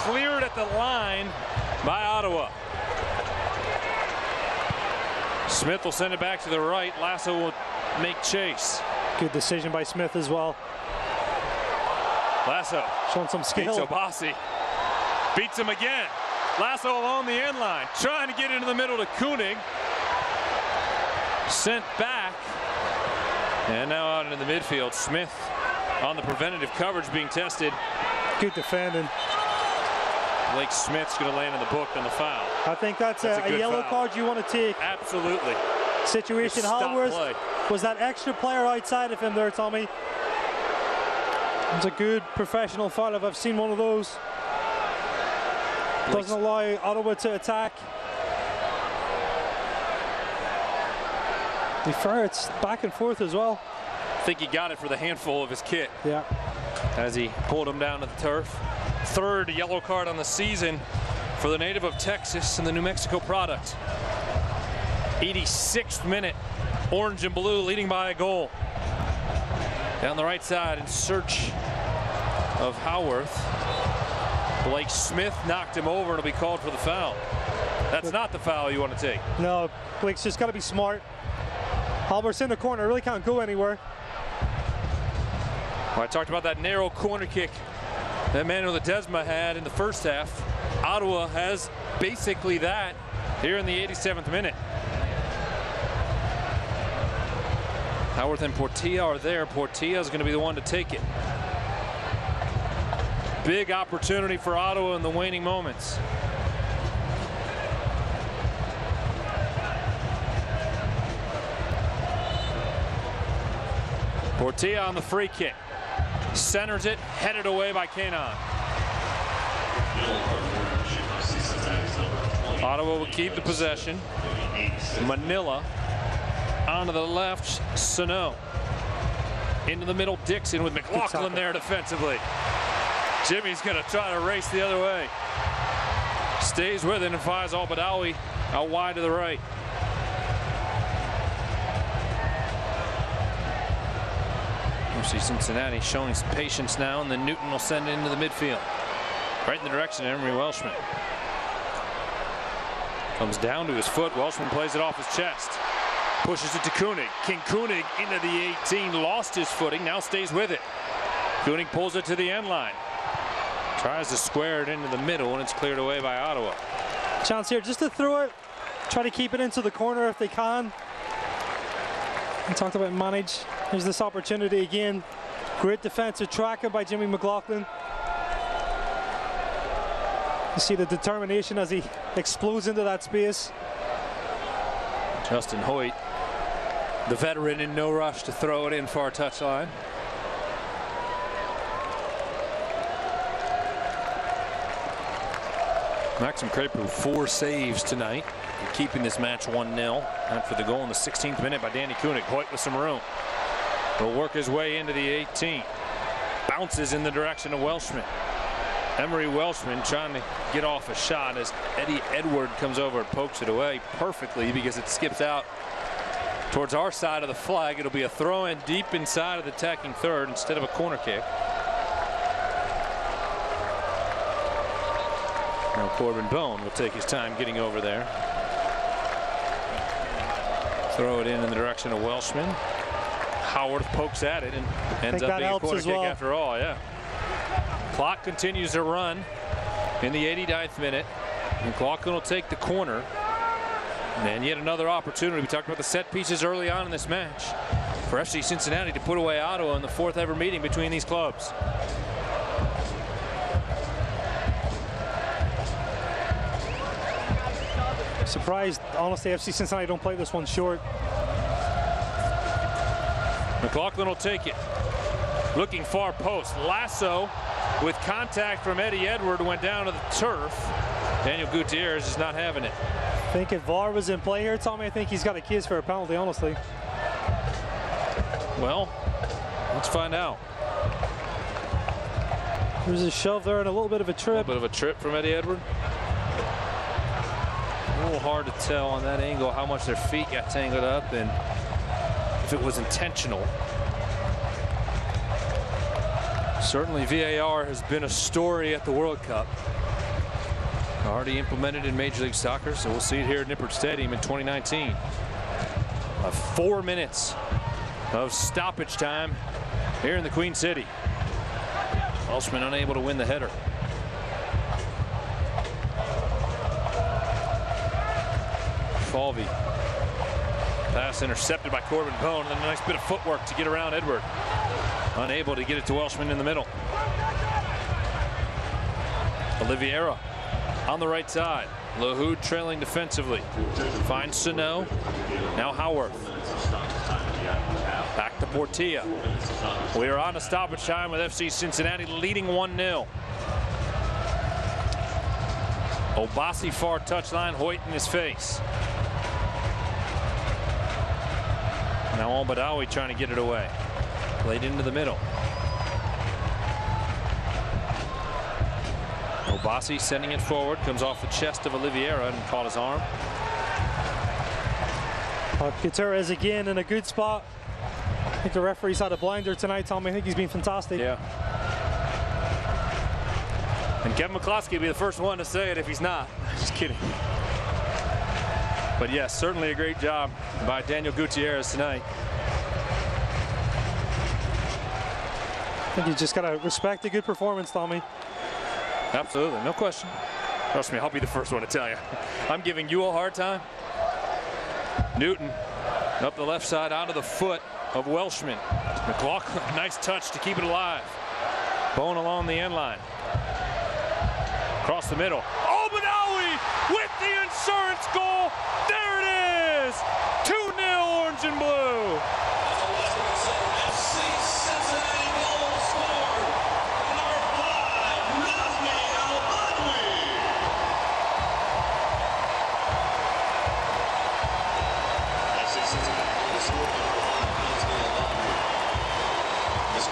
Cleared at the line by Ottawa. Smith will send it back to the right. Lasso will make chase. Good decision by Smith as well. Lasso showing some skill. Beats Obasi. Beats him again. Lasso along the end line. Trying to get into the middle to Koenig. Sent back. And now out into the midfield. Smith on the preventative coverage being tested. Good defending. Blake Smith's going to land in the book on the foul. I think that's a yellow card you want to take. Absolutely. Situation Howarth was that extra player outside of him there, Tommy. It's a good professional foul if I've seen one of those. Doesn't allow Ottawa to attack. be fair, it's back and forth as well. I think he got it for the handful of his kit. Yeah. As he pulled him down to the turf. Third yellow card on the season for the native of Texas and the New Mexico product. 86th minute, orange and blue leading by a goal. Down the right side in search of Howarth. Blake Smith knocked him over and it'll be called for the foul. That's not the foul you want to take. No, Blake's just got to be smart. Halbert's in the corner, really can't go anywhere. Well, I talked about that narrow corner kick that Manuel Ledesma had in the first half. Ottawa has basically that here in the 87th minute. Howarth and Portilla are there. Portilla is going to be the one to take it. Big opportunity for Ottawa in the waning moments. Portilla on the free kick. Centers it, headed away by Kanon. Ottawa will keep the possession. Manila onto the left, Sano. Into the middle, Dixon with McLaughlin there defensively. Jimmy's going to try to race the other way. Stays with it and fires Al-Badawi out wide to the right. FC Cincinnati showing some patience now, and then Newton will send it into the midfield. Right in the direction of Emery Welshman. Comes down to his foot. Welshman plays it off his chest. Pushes it to Koenig. King Koenig into the 18. Lost his footing. Now stays with it. Koenig pulls it to the end line. Tries to square it into the middle, and it's cleared away by Ottawa. Chance here just to throw it. Try to keep it into the corner if they can. We talked about manage. Here's this opportunity again. Great defensive tracking by Jimmy McLaughlin. You see the determination as he explodes into that space. Justin Hoyt, the veteran, in no rush to throw it in far touchline. Maxim Crepeau, 4 saves tonight, keeping this match 1-0 after the goal in the 16th minute by Danny Koenig. Hoyt with some room. Will work his way into the 18. Bounces in the direction of Welshman. Emery Welshman trying to get off a shot as Eddie Edward comes over and pokes it away perfectly because it skips out towards our side of the flag. It'll be a throw in deep inside of the attacking third instead of a corner kick. Now Corbin Bone will take his time getting over there. Throw it in the direction of Welshman. Howard pokes at it and ends up being a corner kick after all. Yeah. Clock continues to run in the 89th minute. McLaughlin will take the corner. And yet another opportunity. We talked about the set pieces early on in this match for FC Cincinnati to put away Ottawa in the 4th ever meeting between these clubs. Surprised, honestly, FC Cincinnati don't play this one short. McLaughlin will take it. Looking far post. Lasso with contact from Eddie Edward went down to the turf. Daniel Gutierrez is not having it. I think if VAR was in play here, Tommy, I think he's got a case for a penalty, honestly. Well, let's find out. There's a shove there and a little bit of a trip. A little bit of a trip from Eddie Edward. A little hard to tell on that angle how much their feet got tangled up and if it was intentional. Certainly VAR has been a story at the World Cup. Already implemented in Major League Soccer, so we'll see it here at Nippert Stadium in 2019. 4 minutes of stoppage time here in the Queen City. Welshman unable to win the header. Falvey. Pass intercepted by Corbin Bone, and then a nice bit of footwork to get around Edward. Unable to get it to Welshman in the middle. Oliveira on the right side. Lahoud trailing defensively. Finds Sano. Now Howarth. Back to Portilla. We are on a stoppage time with FC Cincinnati leading 1-0. Obasi far touchline, Hoyt in his face. Now Al-Badawi trying to get it away. Played into the middle. Obasi sending it forward, comes off the chest of Oliveira and caught his arm. Gutierrez again in a good spot. I think the referee's had a blinder tonight, Tommy. I think he's been fantastic. Yeah. And Kevin McCloskey will be the first one to say it if he's not. Just kidding. But yes, certainly a great job by Daniel Gutierrez tonight. I think you just got to respect a good performance, Tommy. Absolutely, no question. Trust me, I'll be the first one to tell you. I'm giving you a hard time. Newton up the left side onto the foot of Welshman. McLaughlin, nice touch to keep it alive. Bone along the end line. Across the middle. Al-Badawi with the insurance goal. There it is. 2-0 Orange and Blue.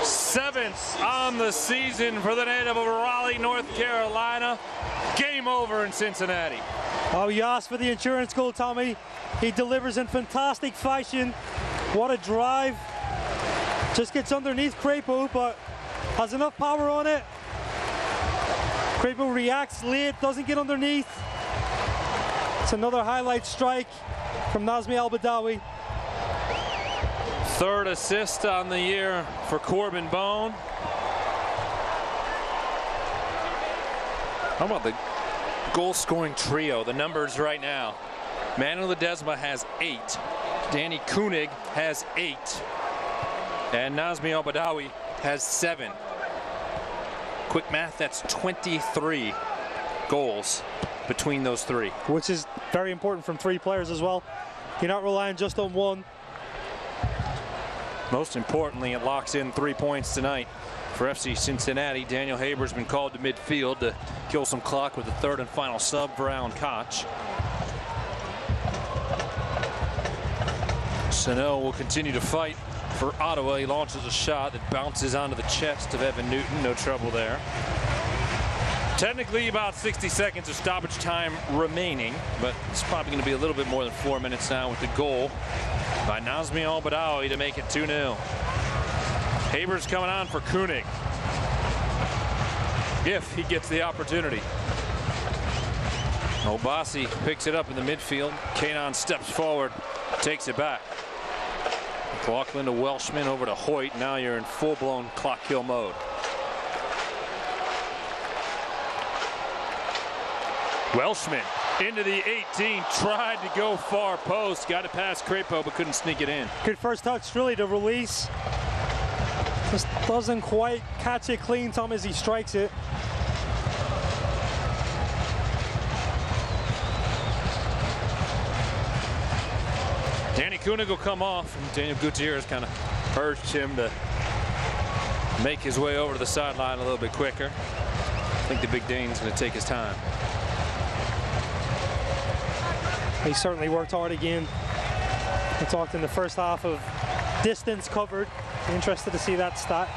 Seventh on the season for the native of Raleigh, North Carolina. Game over in Cincinnati. Oh, you asked for the insurance goal, Tommy. He delivers in fantastic fashion. What a drive. Just gets underneath Crapo, but has enough power on it. Crapo reacts late, doesn't get underneath. It's another highlight strike from Nazmi Al-Badawi. Third assist on the year for Corbin Bone. How about the goal-scoring trio? The numbers right now. Manu Ledesma has 8. Danny Koenig has 8. And Nazmi Al-Badawi has 7. Quick math, that's 23 goals between those three. Which is very important from 3 players as well. You're not relying just on one. Most importantly, it locks in 3 points tonight for FC Cincinnati. Daniel Haber's been called to midfield to kill some clock with the third and final sub for Alan Koch. Sano will continue to fight for Ottawa. He launches a shot that bounces onto the chest of Evan Newton. No trouble there. Technically about 60 seconds of stoppage time remaining, but it's probably going to be a little bit more than 4 minutes now with the goal by Nazmi Al-Badawi to make it 2-0. Haber's coming on for Koenig, if he gets the opportunity. Obasi picks it up in the midfield. Kanon steps forward, takes it back. McLaughlin to Welshman, over to Hoyt. Now you're in full-blown clock kill mode. Welshman into the 18, tried to go far post, got it past Crapo but couldn't sneak it in. Good first touch, really, to release. Just doesn't quite catch it clean, Tom, as he strikes it. Danny Koenig will come off, and Daniel Gutierrez kind of urged him to make his way over to the sideline a little bit quicker. I think the big Dane's going to take his time. He certainly worked hard again. We talked in the first half of distance covered. Interested to see that stat.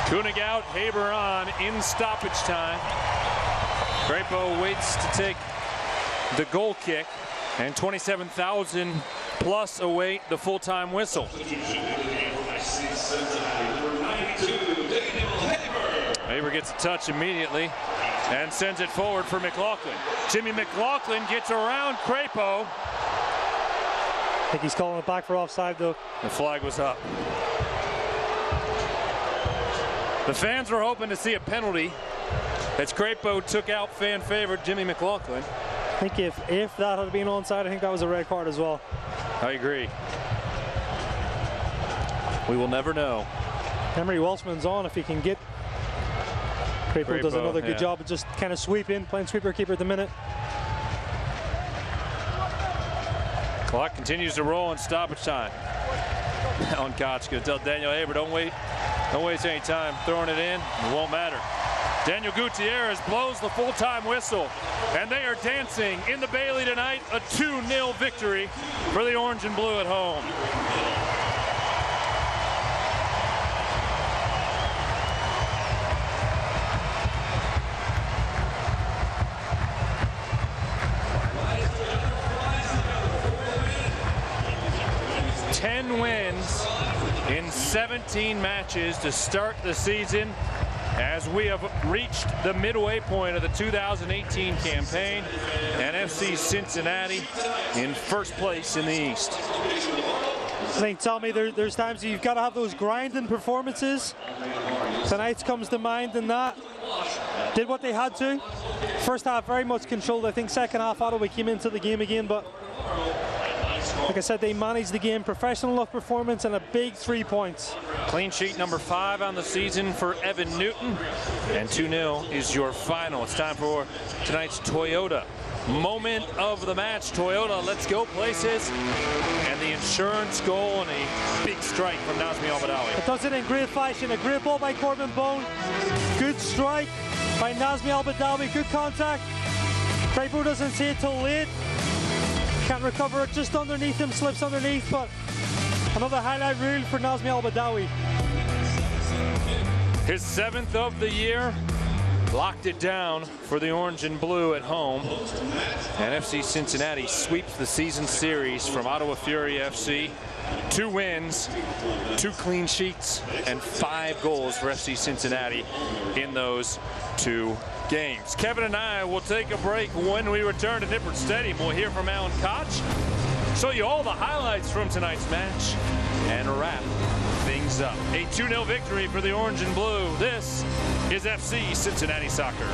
Koenig out, Haber on in stoppage time. Crapo waits to take the goal kick, and 27,000 plus await the full-time whistle. Haber gets a touch immediately and sends it forward for McLaughlin. Jimmy McLaughlin gets around Crapo. I think he's calling it back for offside, though. The flag was up. The fans were hoping to see a penalty as Crapo took out fan favorite Jimmy McLaughlin. I think if that had been onside, I think that was a red card as well. I agree. We will never know. Emery Welshman's on if he can get. Crapo does another good job of just kind of sweeping, playing sweeper keeper at the minute. Clock continues to roll in stoppage time. Alan Koch going to tell Daniel Haber, don't waste any time throwing it in. It won't matter. Daniel Gutierrez blows the full-time whistle, and they are dancing in the Bailey tonight. A 2-0 victory for the Orange and Blue at home. Wins in 17 matches to start the season, as we have reached the midway point of the 2018 campaign, and FC Cincinnati in first place in the East. I think, Tommy, there's times you've got to have those grinding performances. Tonight's comes to mind, and that did what they had to. First half very much controlled. I think second half Ottawa came into the game again, but like I said, they managed the game. Professional enough performance and a big 3 points. Clean sheet number 5 on the season for Evan Newton, and 2-0 is your final. It's time for tonight's Toyota moment of the match. Toyota, let's go places, and the insurance goal and a big strike from Nazmi Al-Badawi. It does it in great fashion. A great ball by Corbin Bone. Good strike by Nazmi Al-Badawi. Good contact. Crapo doesn't see it till late. Can't recover it just underneath him, slips underneath, but another highlight reel for Nazmi Al-Badawi. His 7th of the year, locked it down for the Orange and Blue at home. And FC Cincinnati sweeps the season series from Ottawa Fury FC. 2 wins, 2 clean sheets, and 5 goals for FC Cincinnati in those 2 games. Kevin and I will take a break. When we return to Nippert Stadium, we'll hear from Alan Koch, show you all the highlights from tonight's match, and wrap things up. A 2-0 victory for the Orange and Blue. This is FC Cincinnati Soccer.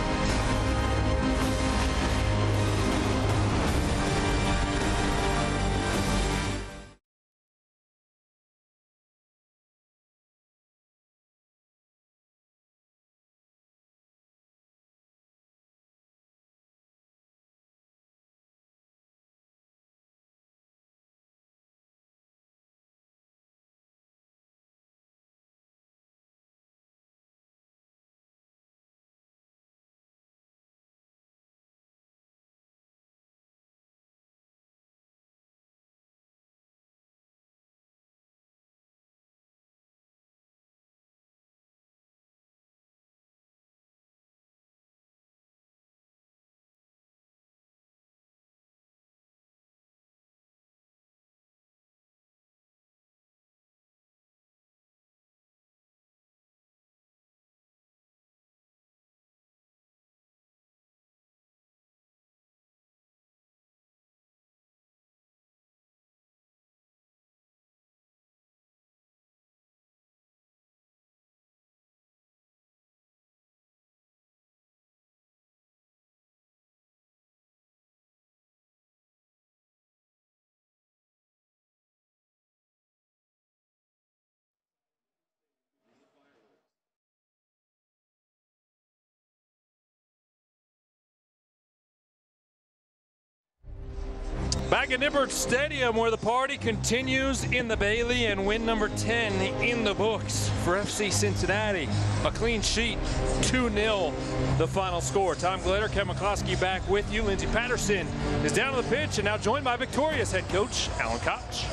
Back at Nippert Stadium, where the party continues in the Bailey, and win number 10 in the books for FC Cincinnati. A clean sheet, 2-0 the final score. Tom Glader, Kevin McCloskey back with you. Lindsey Patterson is down on the pitch and now joined by Victoria's head coach Alan Koch.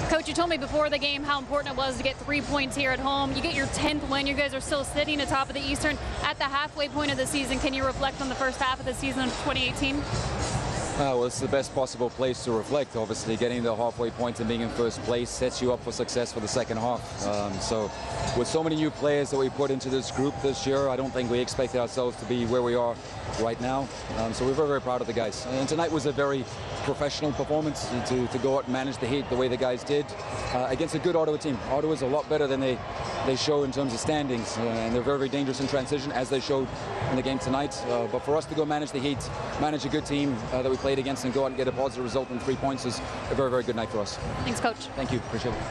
Coach, you told me before the game how important it was to get 3 points here at home. You get your 10th win. You guys are still sitting atop of the Eastern at the halfway point of the season. Can you reflect on the first half of the season of 2018? Well, it's the best possible place to reflect. Obviously, getting the halfway point and being in first place sets you up for success for the second half. So with so many new players that we put into this group this year, I don't think we expected ourselves to be where we are right now. So we're very, very proud of the guys. And tonight was a very professional performance to go out and manage the heat the way the guys did against a good Ottawa team. Ottawa's a lot better than they show in terms of standings, and they're very, very dangerous in transition, as they showed in the game tonight. But for us to go manage the heat, manage a good team that we played against, and go out and get a positive result in 3 points is a very, very good night for us. Thanks, Coach. Thank you. Appreciate it.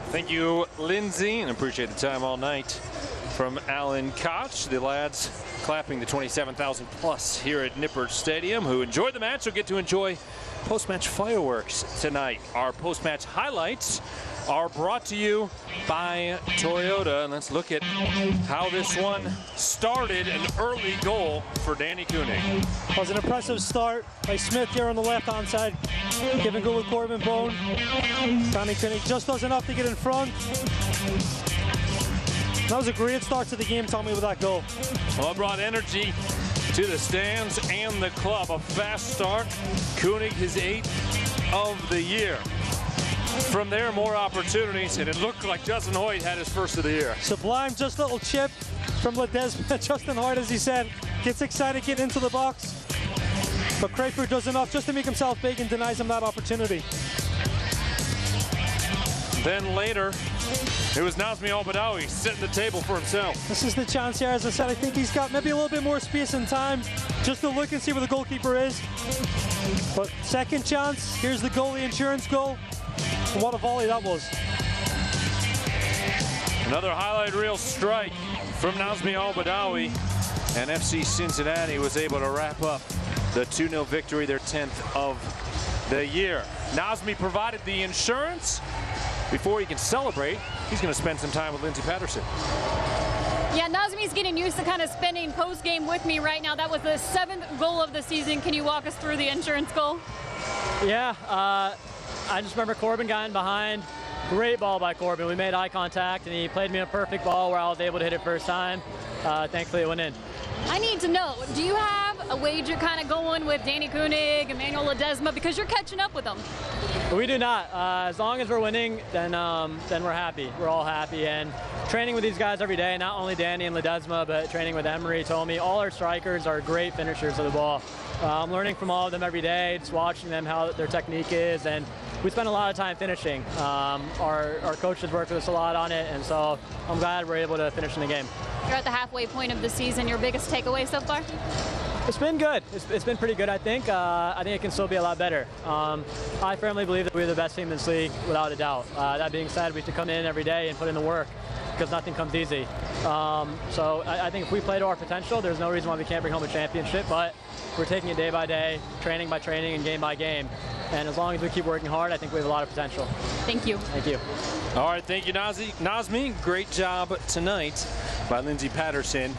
Thank you, Lindsay, and appreciate the time all night from Alan Koch. The lads clapping the 27,000 plus here at Nippert Stadium, who enjoyed the match will get to enjoy post-match fireworks tonight. Our post-match highlights are brought to you by Toyota. And let's look at how this one started. An early goal for Danny Koenig. It was an impressive start by Smith here on the left-hand side. Give and go with Corbin Bone. Danny Koenig just does enough to get in front. That was a great start to the game, Tommy, with that goal. Well, it brought energy to the stands and the club. A fast start. Koenig, his 8th of the year. From there, more opportunities, and it looked like Justin Hoyt had his first of the year. Sublime, just a little chip from Ledesma. Justin Hoyt, as he said, gets excited getting into the box. But Crayford does enough just to make himself big and denies him that opportunity. Then later, it was Nazmi Al-Badawi setting the table for himself. This is the chance here. As I said, I think he's got maybe a little bit more space and time just to look and see where the goalkeeper is. But second chance, here's the goalie insurance goal. And what a volley that was. Another highlight reel strike from Nazmi Al-Badawi, and FC Cincinnati was able to wrap up the 2-0 victory, their 10th of the year. Nazmi provided the insurance. Before he can celebrate, he's going to spend some time with Lindsey Patterson. Yeah, Nazmi's getting used to kind of spending post-game with me right now. That was the 7th goal of the season. Can you walk us through the insurance goal? Yeah, I just remember Corbin got in behind. Great ball by Corbin. We made eye contact, and he played me a perfect ball where I was able to hit it first time. Thankfully, it went in. I need to know, do you have a wager kind of going with Danny Koenig, Emmanuel Ledesma, because you're catching up with them? We do not. As long as we're winning, then we're happy. We're all happy. And training with these guys every day, not only Danny and Ledesma, but training with Emery, Tommy, all our strikers are great finishers of the ball. I'm learning from all of them every day, just watching them, how their technique is, and we spend a lot of time finishing. Our coaches work with us a lot on it, and so I'm glad we're able to finish in the game. You're at the halfway point of the season. Your biggest takeaway so far? It's been good. It's been pretty good, I think. I think it can still be a lot better. I firmly believe that we're the best team in this league, without a doubt. That being said, we have to come in every day and put in the work, because nothing comes easy. So I think if we play to our potential, there's no reason why we can't bring home a championship, but we're taking it day by day, training by training, and game by game. And as long as we keep working hard, I think we have a lot of potential. Thank you. Thank you. All right, thank you, Nazmi. Great job tonight by Lindsey Patterson,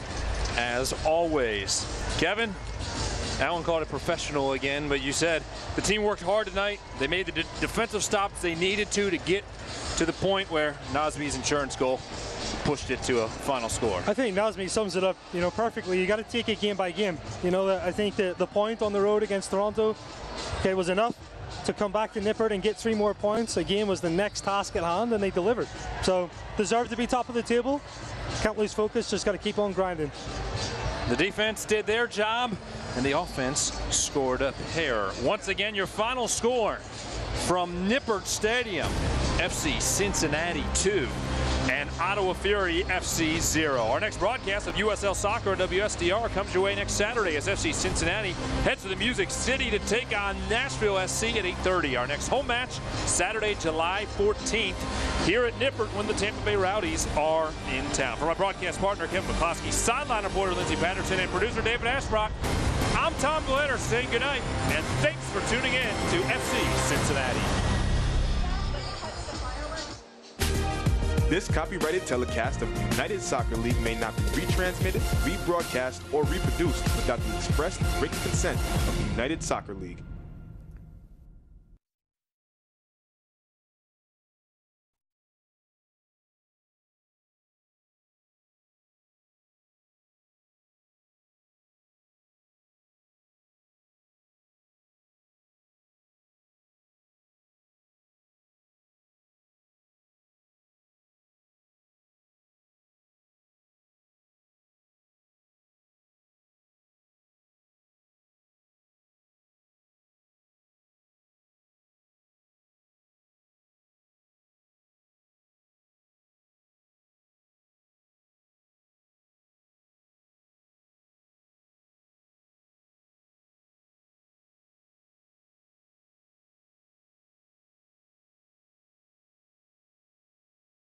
as always. Kevin, Alan called it professional again, but you said the team worked hard tonight. They made the defensive stops they needed to get to the point where Nazmi's insurance goal pushed it to a final score. I think Nazmi sums it up, perfectly. You got to take it game by game. I think that the point on the road against Toronto, was enough to come back to Nippert and get 3 more points. Again, was the next task at hand, and they delivered. So, deserve to be top of the table. Can't lose focus. Just got to keep on grinding. The defense did their job, and the offense scored a pair. Once again, your final score from Nippert Stadium: FC Cincinnati 2 and Ottawa Fury FC 0. Our next broadcast of USL Soccer and WSDR comes your way next Saturday as FC Cincinnati heads to the Music City to take on Nashville SC at 8:30. Our next home match, Saturday, July 14th, here at Nippert when the Tampa Bay Rowdies are in town. For my broadcast partner, Kevin McCloskey, sideline reporter Lindsey Patterson, and producer David Ashbrook, I'm Tom Glenner saying goodnight, and thanks for tuning in to FC Cincinnati. This copyrighted telecast of the United Soccer League may not be retransmitted, rebroadcast, or reproduced without the express written consent of the United Soccer League.